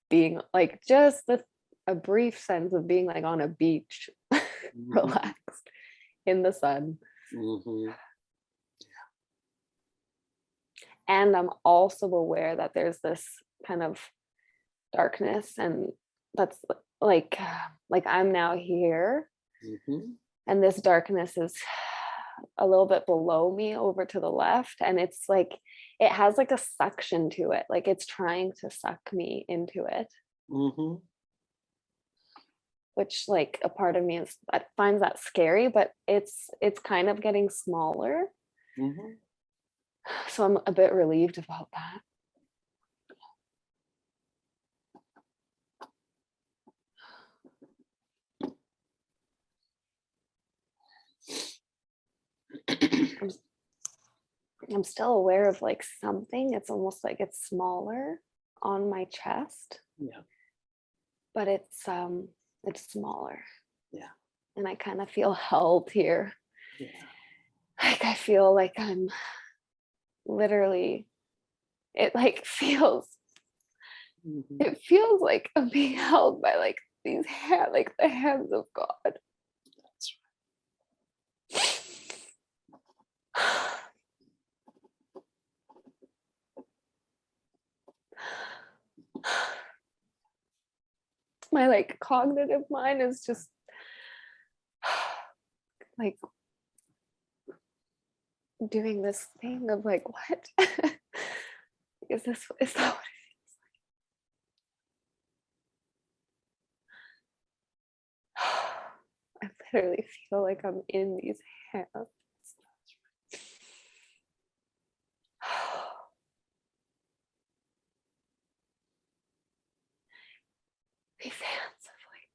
being like just a brief sense of being like on a beach, relaxed in the sun. And I'm also aware that there's this kind of darkness, and that's like I'm now here, and this darkness is a little bit below me over to the left, and it's like it has like a suction to it, like it's trying to suck me into it. Which like a part of me is that finds that scary, but it's kind of getting smaller. So I'm a bit relieved about that. I'm still aware of like something. It's almost like it's smaller on my chest.
Yeah.
But it's smaller.
Yeah.
And I kind of feel held here.
Yeah.
Like I feel like I'm literally, it like feels, it feels like I'm being held by like these hands, like the hands of God.
That's
My like cognitive mind is just like doing this thing of like, what? Is that what it feels like? I literally feel like I'm in these hands. These hands of like,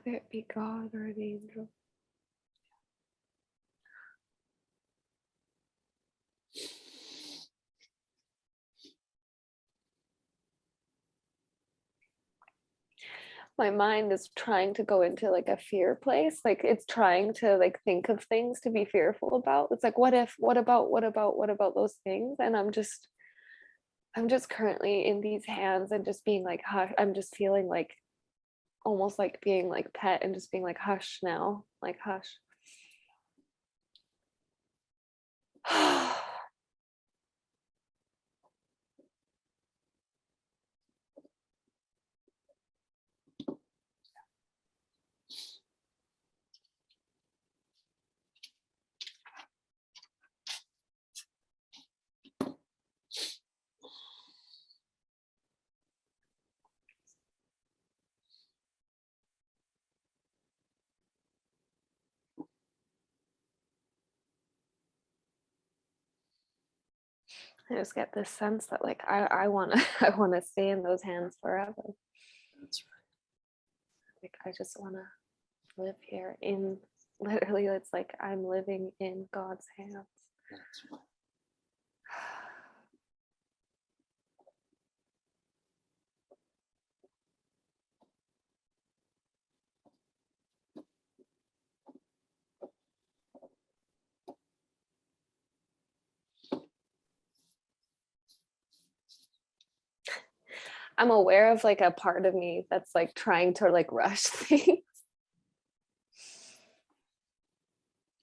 whether it be God or an angel. My mind is trying to go into like a fear place, like it's trying to like think of things to be fearful about. It's like, what if, what about those things? And I'm just currently in these hands and just being like, hush. I'm just feeling like almost like being like pet and just being like, hush now, like hush. I just get this sense that like I want to I want to stay in those hands forever.
That's
Like I just want to live here in literally. It's like I'm living in God's hands.
That's right.
I'm aware of like a part of me that's like trying to like rush things.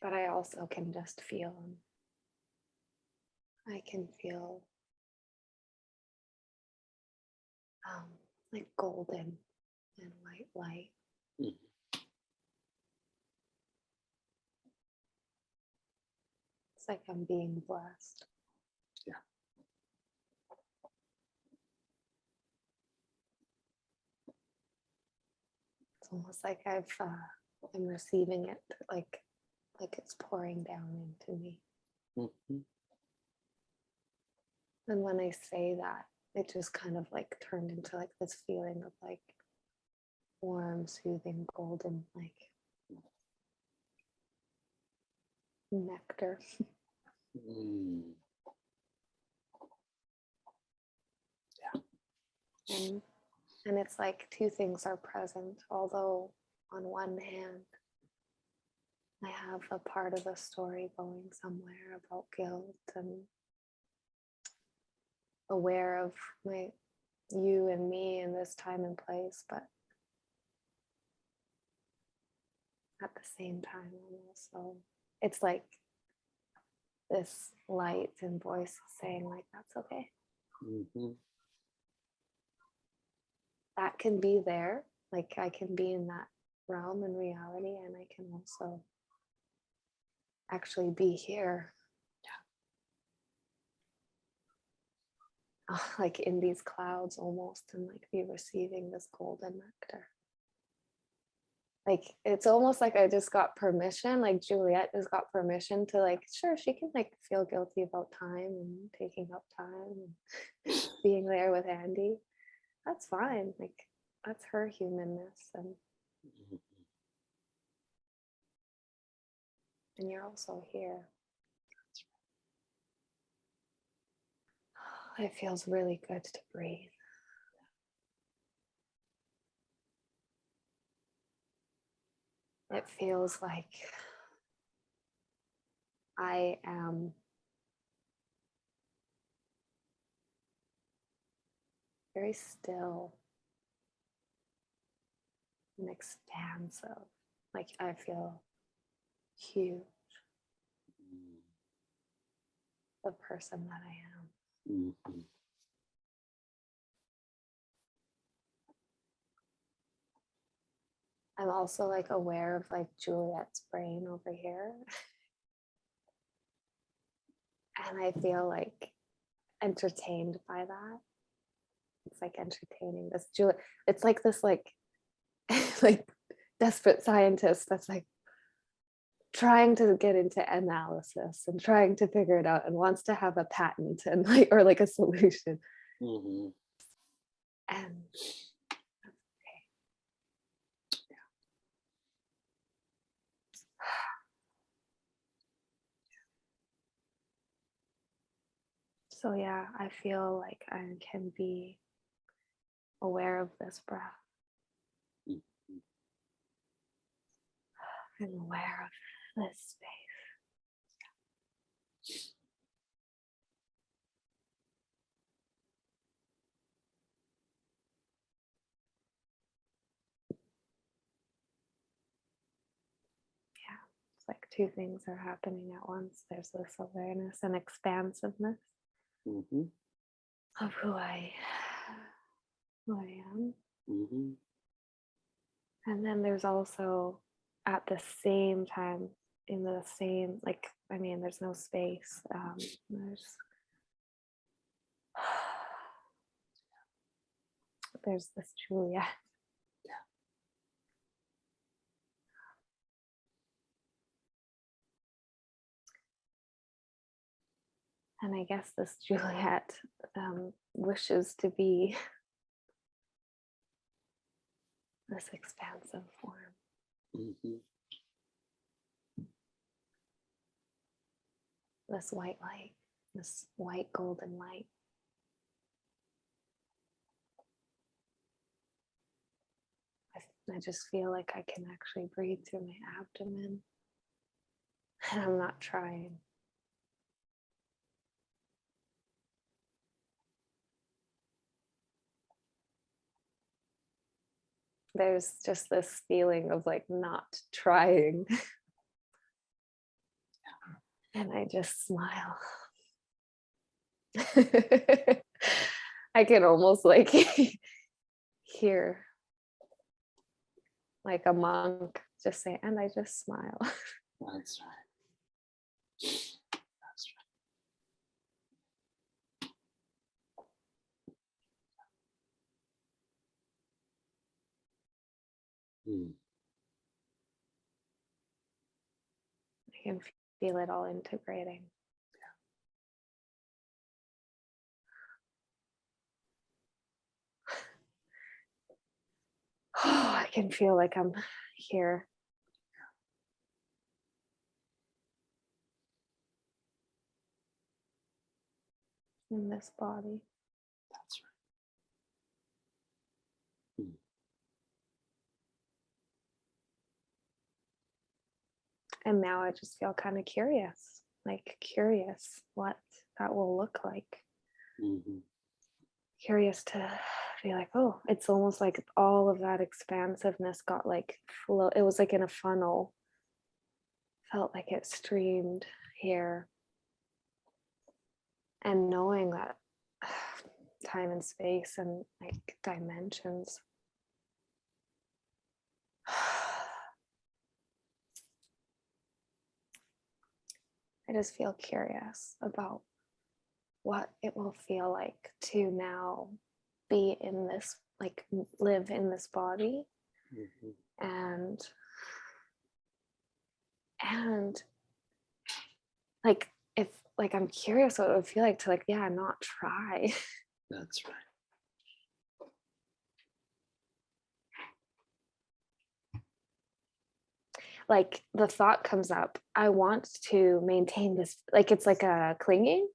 But I also can just feel them. I can feel like golden and white light.
Mhm.
It's like I'm being blessed.
Yeah.
It's almost like I'm receiving it like it's pouring down into me.
Mhm.
And when I say that, it just kind of like turned into like this feeling of like warm, soothing, golden, like nectar.
Mm.
And it's like two things are present, although on one hand, I have a part of the story going somewhere about guilt and aware of my you and me in this time and place, but at the same time, I'm also, it's like this light and voice saying like, that's okay.
Mhm.
That can be there. Like I can be in that realm and reality, and I can also actually be here. Like in these clouds almost, and like be receiving this golden nectar. Like it's almost like I just got permission, like Juliet just got permission to like, sure, she can like feel guilty about time and taking up time and being there with Andy. That's fine. Like that's her humanness, and you're also here. It feels really good to breathe. It feels like I am very still and expansive. Like I feel huge, the person that I am.
Mhm.
I'm also like aware of like Juliet's brain over here. And I feel like entertained by that. It's like entertaining this Juliet. It's like this like like desperate scientist that's like trying to get into analysis and trying to figure it out and wants to have a patent and like or like a solution.
Mhm.
And that's okay. So yeah, I feel like I can be aware of this breath.
Mhm.
I'm aware of this space. Yeah, it's like two things are happening at once. There's this awareness and expansiveness
Mhm.
of who I am.
Mhm.
And then there's also at the same time, in the same, like, I mean, there's no space. There's this Juliet. And I guess this Juliet wishes to be this expansive form.
Mhm.
This white light, this white golden light. I just feel like I can actually breathe through my abdomen. And I'm not trying. there's just this feeling of like not trying. And I just smile. I can almost like hear like a monk just say, and I just smile.
That's right. That's right.
I can feel it all integrating. Oh, I can feel like I'm here. In this body.
That's right.
And now I just feel kind of curious, what that will look like.
Mm-hmm.
Curious to be like, oh, it's almost like all of that expansiveness got like flow. It was like in a funnel. Felt like it streamed here. And knowing that time and space and like dimensions. I just feel curious about what it will feel like to now be in this, like live in this body.
Mm-hmm.
And like if like I'm curious what it would feel like to like, yeah, not try.
That's right.
Like the thought comes up, I want to maintain this, like it's like a clinging,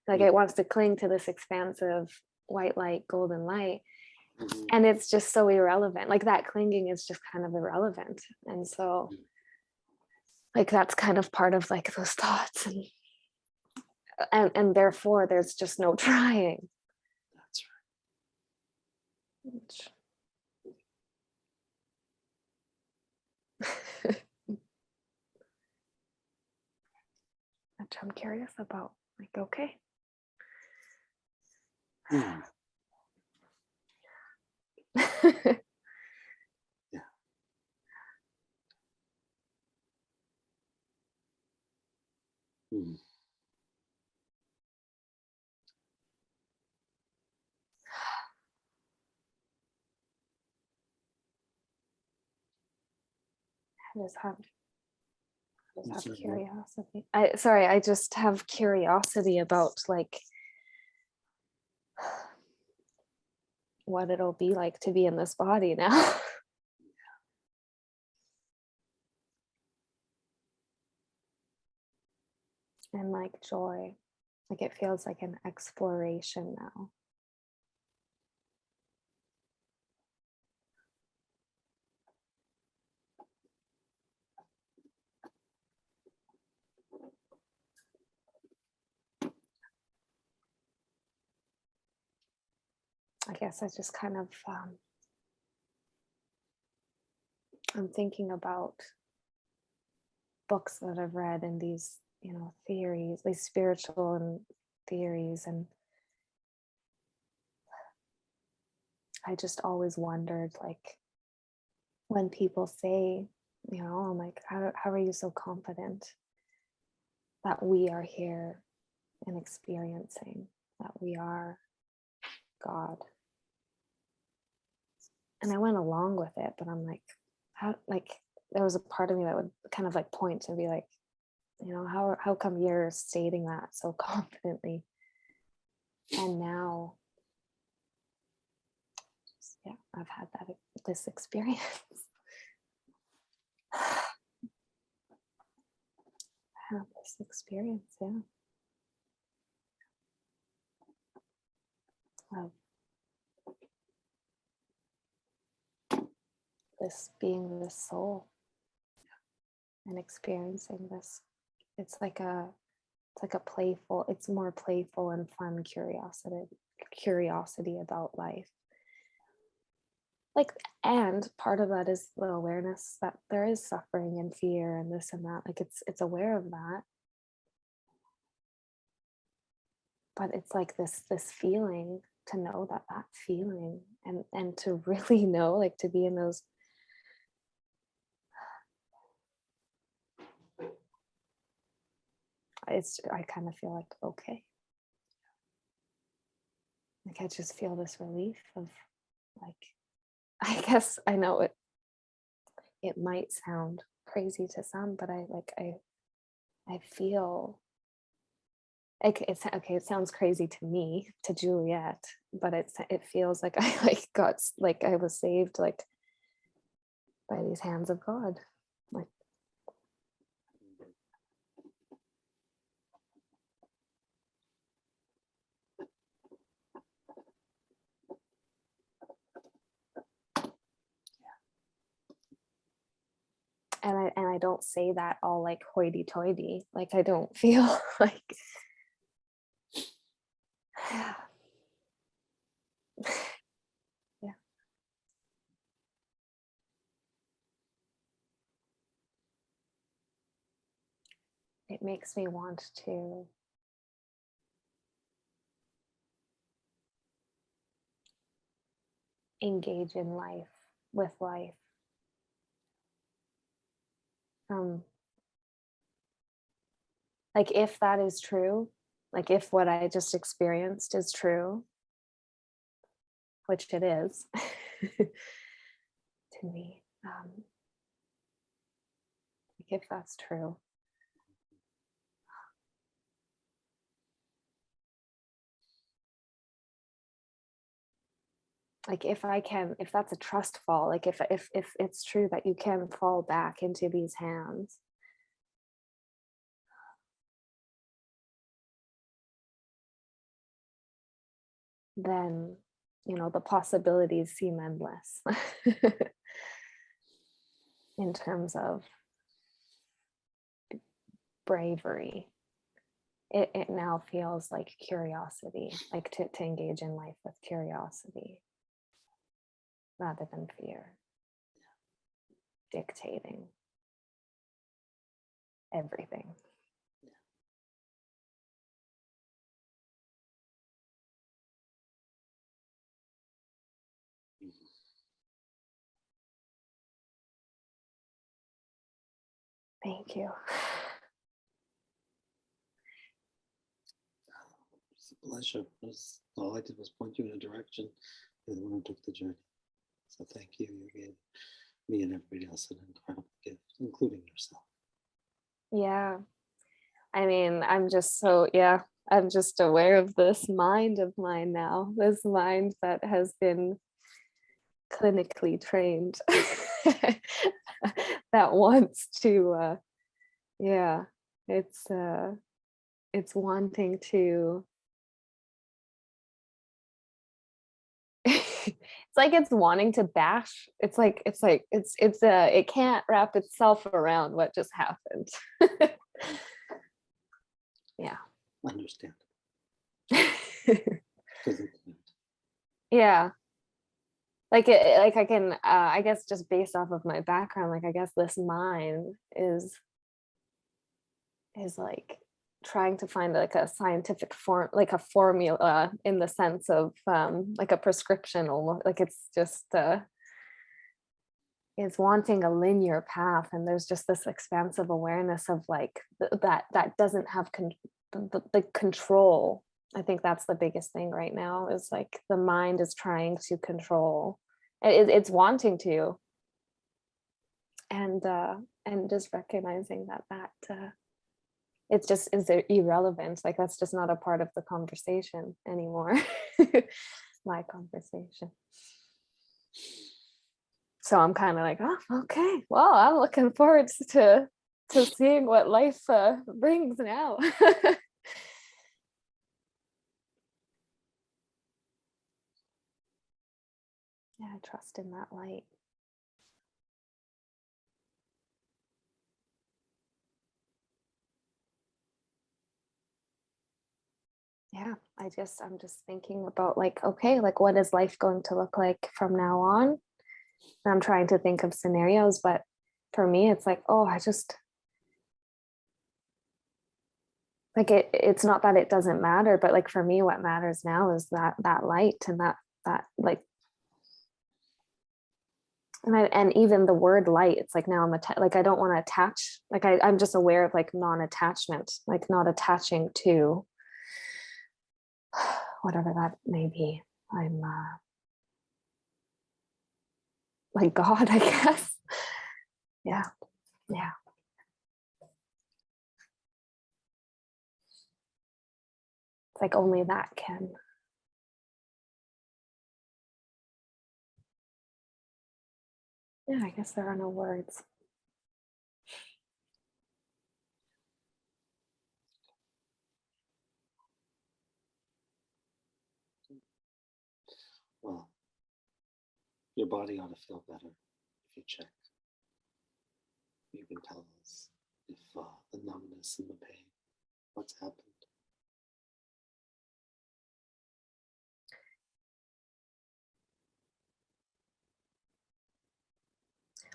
like it wants to cling to this expansive white light, golden light.
Mm-hmm.
And it's just so irrelevant. Like that clinging is just kind of irrelevant. And so like that's kind of part of like those thoughts, and therefore there's just no trying.
That's
Which I'm curious about. Like, okay.
right. Yeah. Mm.
I just have curiosity. I just have curiosity about like what it'll be like to be in this body now. And like joy. Like it feels like an exploration now. I guess I just kind of I'm thinking about books that I've read and these, theories, these spiritual and theories, and I just always wondered, like, when people say, I'm like, how are you so confident that we are here and experiencing that we are God? And I went along with it, but I'm like, how, like, there was a part of me that would kind of like point and be like, how come you're stating that so confidently? And now, yeah, I've had this experience. I had this experience, yeah, of this being this soul and experiencing this. It's like a playful, it's more playful and fun curiosity about life. like, and part of that is the awareness that there is suffering and fear and this and that, like it's aware of that, but it's like this feeling, to know that that feeling, and to really know, like to be in those, it's, I kind of feel like okay, like I just feel this relief of, like, I guess I know it might sound crazy to some, but I feel like it's okay. It sounds crazy to me, to Juliet, but it feels like I like like I was saved, like by these hands of God. Like, and I don't say that all like hoity-toity. Like I don't feel like yeah. It makes me want to engage in life, with life. Um, like if that is true, like if what I just experienced is true, which it is to me, like if that's true, like if I can, if that's a trust fall, like if it's true that you can fall back into these hands, then the possibilities seem endless in terms of bravery. It now feels like curiosity, like to engage in life with curiosity rather than fear dictating everything. Thank you.
It's a pleasure. All I did was point you in a direction. You're the one who took the journey. So thank you. You gave me and everybody else an incredible gift, including yourself.
Yeah. I mean, I'm just aware of this mind of mine now, this mind that has been clinically trained that wants to yeah, it's wanting to it's like it's wanting to bash. It can't wrap itself around what just happened. Yeah.
Understand. Because it can't.
Yeah. Like I can I guess just based off of my background, like I guess this mind is like trying to find like a scientific form, like a formula, in the sense of like a prescription, almost like it's just is wanting a linear path, and there's just this expansive awareness of like that doesn't have the control. I think that's the biggest thing right now, is like the mind is trying to control. It's wanting to, and just recognizing that it's just is irrelevant. Like that's just not a part of the conversation anymore. My conversation. So I'm kind of like, oh, okay. Well, I'm looking forward to seeing what life brings now. Yeah, trust in that light. Yeah, I'm just thinking about like, okay, like what is life going to look like from now on? And I'm trying to think of scenarios, but for me, it's like, oh, I just like it's not that it doesn't matter, but like for me, what matters now is that light and that like, and even the word light, it's like now like I don't want to attach, like I'm just aware of like non-attachment, like not attaching to whatever that may be. I'm like God, I guess. Yeah. Yeah. It's like only that can. Yeah, I guess there are no words.
Well, your body ought to feel better if you check. You can tell us if the numbness and the pain, what's happened.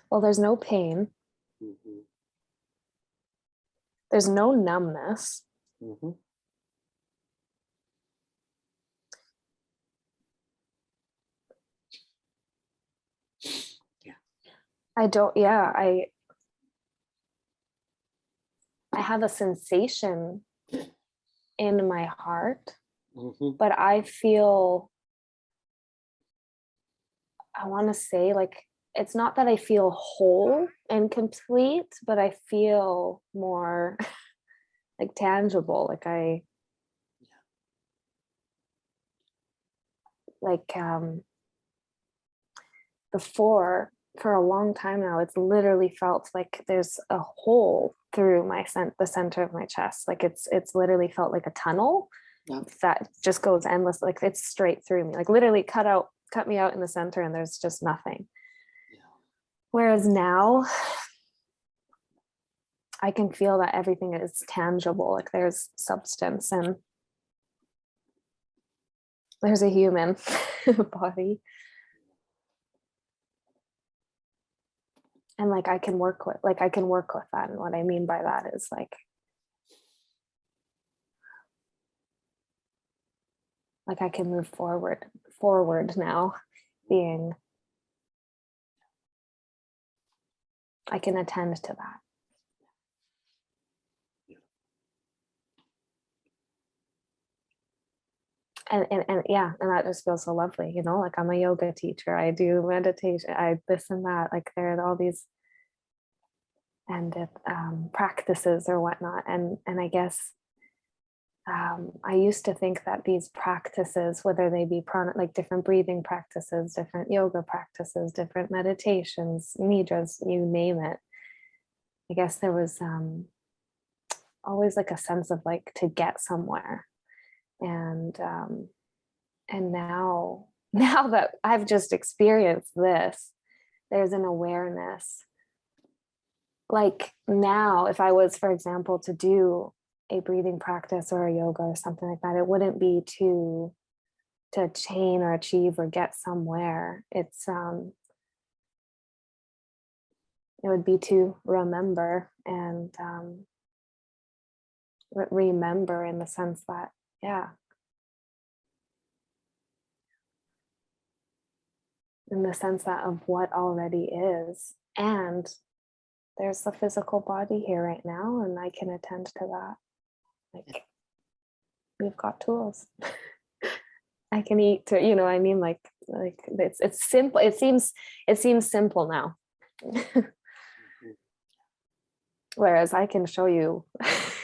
Well, there's no pain.
Mm-hmm.
There's no numbness.
Mm-hmm. Yeah.
I don't, yeah, I have a sensation in my heart,
Mm-hmm.
but I feel, I want to say like, it's not that I feel whole and complete, but I feel more like tangible. Like like before, for a long time now, it's literally felt like there's a hole through the center of my chest. Like it's literally felt like a tunnel
Yeah.
that just goes endless. Like it's straight through me, like literally cut me out in the center and there's just nothing.
Yeah.
Whereas now I can feel that everything is tangible, like there's substance and there's a human body. And like I can work with that. And what I mean by that is like I can move forward now, being, I can attend to that. And yeah, and that just feels so lovely, you know, like I'm a yoga teacher, I do meditation, I this and that, like there are all these practices or whatnot, and I guess I used to think that these practices, whether they be like different breathing practices, different yoga practices, different meditations, nidras, you name it, I guess there was always like a sense of like to get somewhere, and now now that I've just experienced this, there's an awareness. Like now, if I was, for example, to do a breathing practice or a yoga or something like that, it wouldn't be to attain or achieve or get somewhere. It would be to remember and remember in the sense that, yeah, in the sense that of what already is. And there's the physical body here right now, and I can attend to that. Like we've got tools. I can eat to, you know, I mean, like it's simple. It seems simple now. Whereas I can show you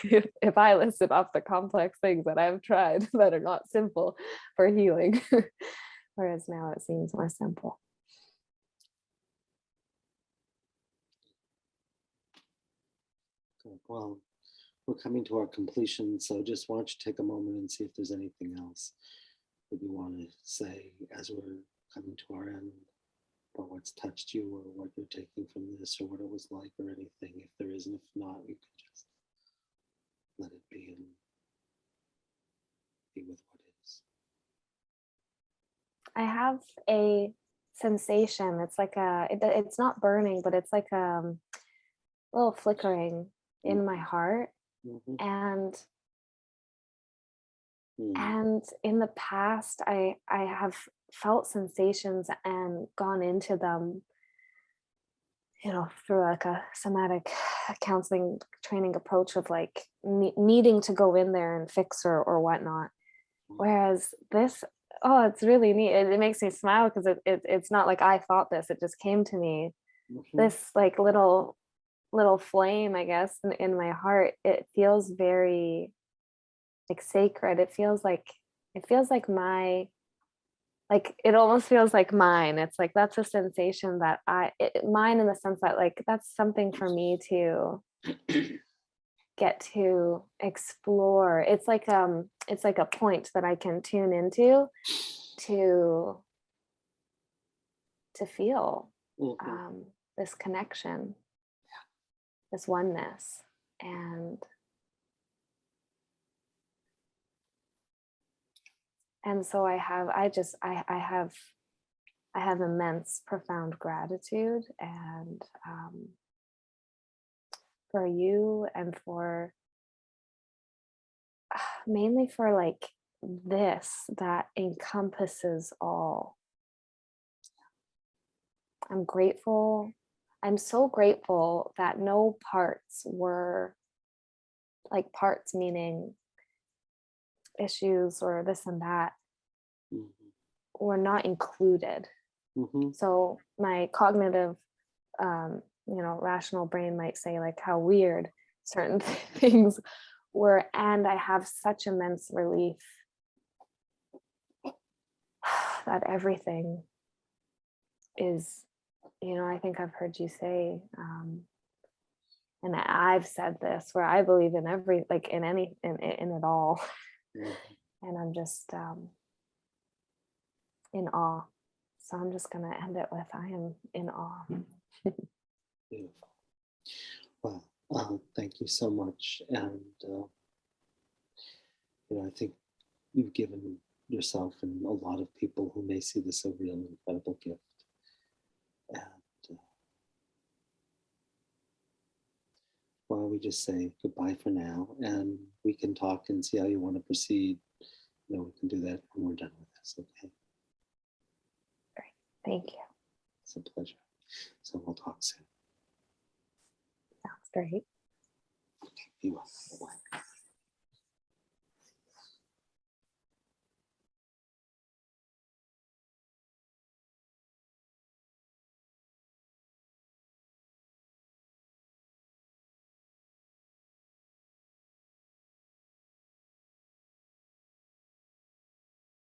if I listed off the complex things that I've tried that are not simple for healing. Whereas now it seems more simple.
Good. Well, we're coming to our completion, so just why don't you take a moment and see if there's anything else that you want to say as we're coming to our end, or what's touched you, or what you're taking from this, or what it was like, or anything. If there is, and if not, you can just let it be and be with what is.
I have a sensation. It's like it's not burning, but it's like a little flickering in my heart.
Mhm.
And
Mm.
and in the past, I have felt sensations and gone into them, through like a somatic counseling training approach of like needing to go in there and fix or whatnot. Whereas this, oh, it's really neat. It makes me smile because it's not like I thought this. It just came to me.
Mhm.
This like little flame, I guess, in my heart. It feels very like sacred. It feels like my like it almost feels like mine. It's like that's a sensation that mine in the sense that like that's something for me to get to explore. It's like a point that I can tune into to feel
Mhm.
um, this connection, this oneness, and so I have immense, profound gratitude and for you and for mainly for like this that encompasses all. I'm grateful. I'm so grateful that no parts were like parts meaning issues or this and that
Mhm.
were not included.
Mhm.
So my cognitive, rational brain might say like how weird certain things were, and I have such immense relief that everything is, I think I've heard you say, and I've said this where I believe in every like in any in it all,
Mhm.
and I'm just in awe. So I'm just gonna end it with I am in awe.
Beautiful. Well, thank you so much. And, I think you've given yourself and a lot of people who may see this a real incredible gift. And why don't we just say goodbye for now and we can talk and see how you want to proceed. We can do that when we're done with this. Okay.
Great. Thank you.
It's a pleasure. So we'll talk soon.
Sounds great.
Be well. Bye.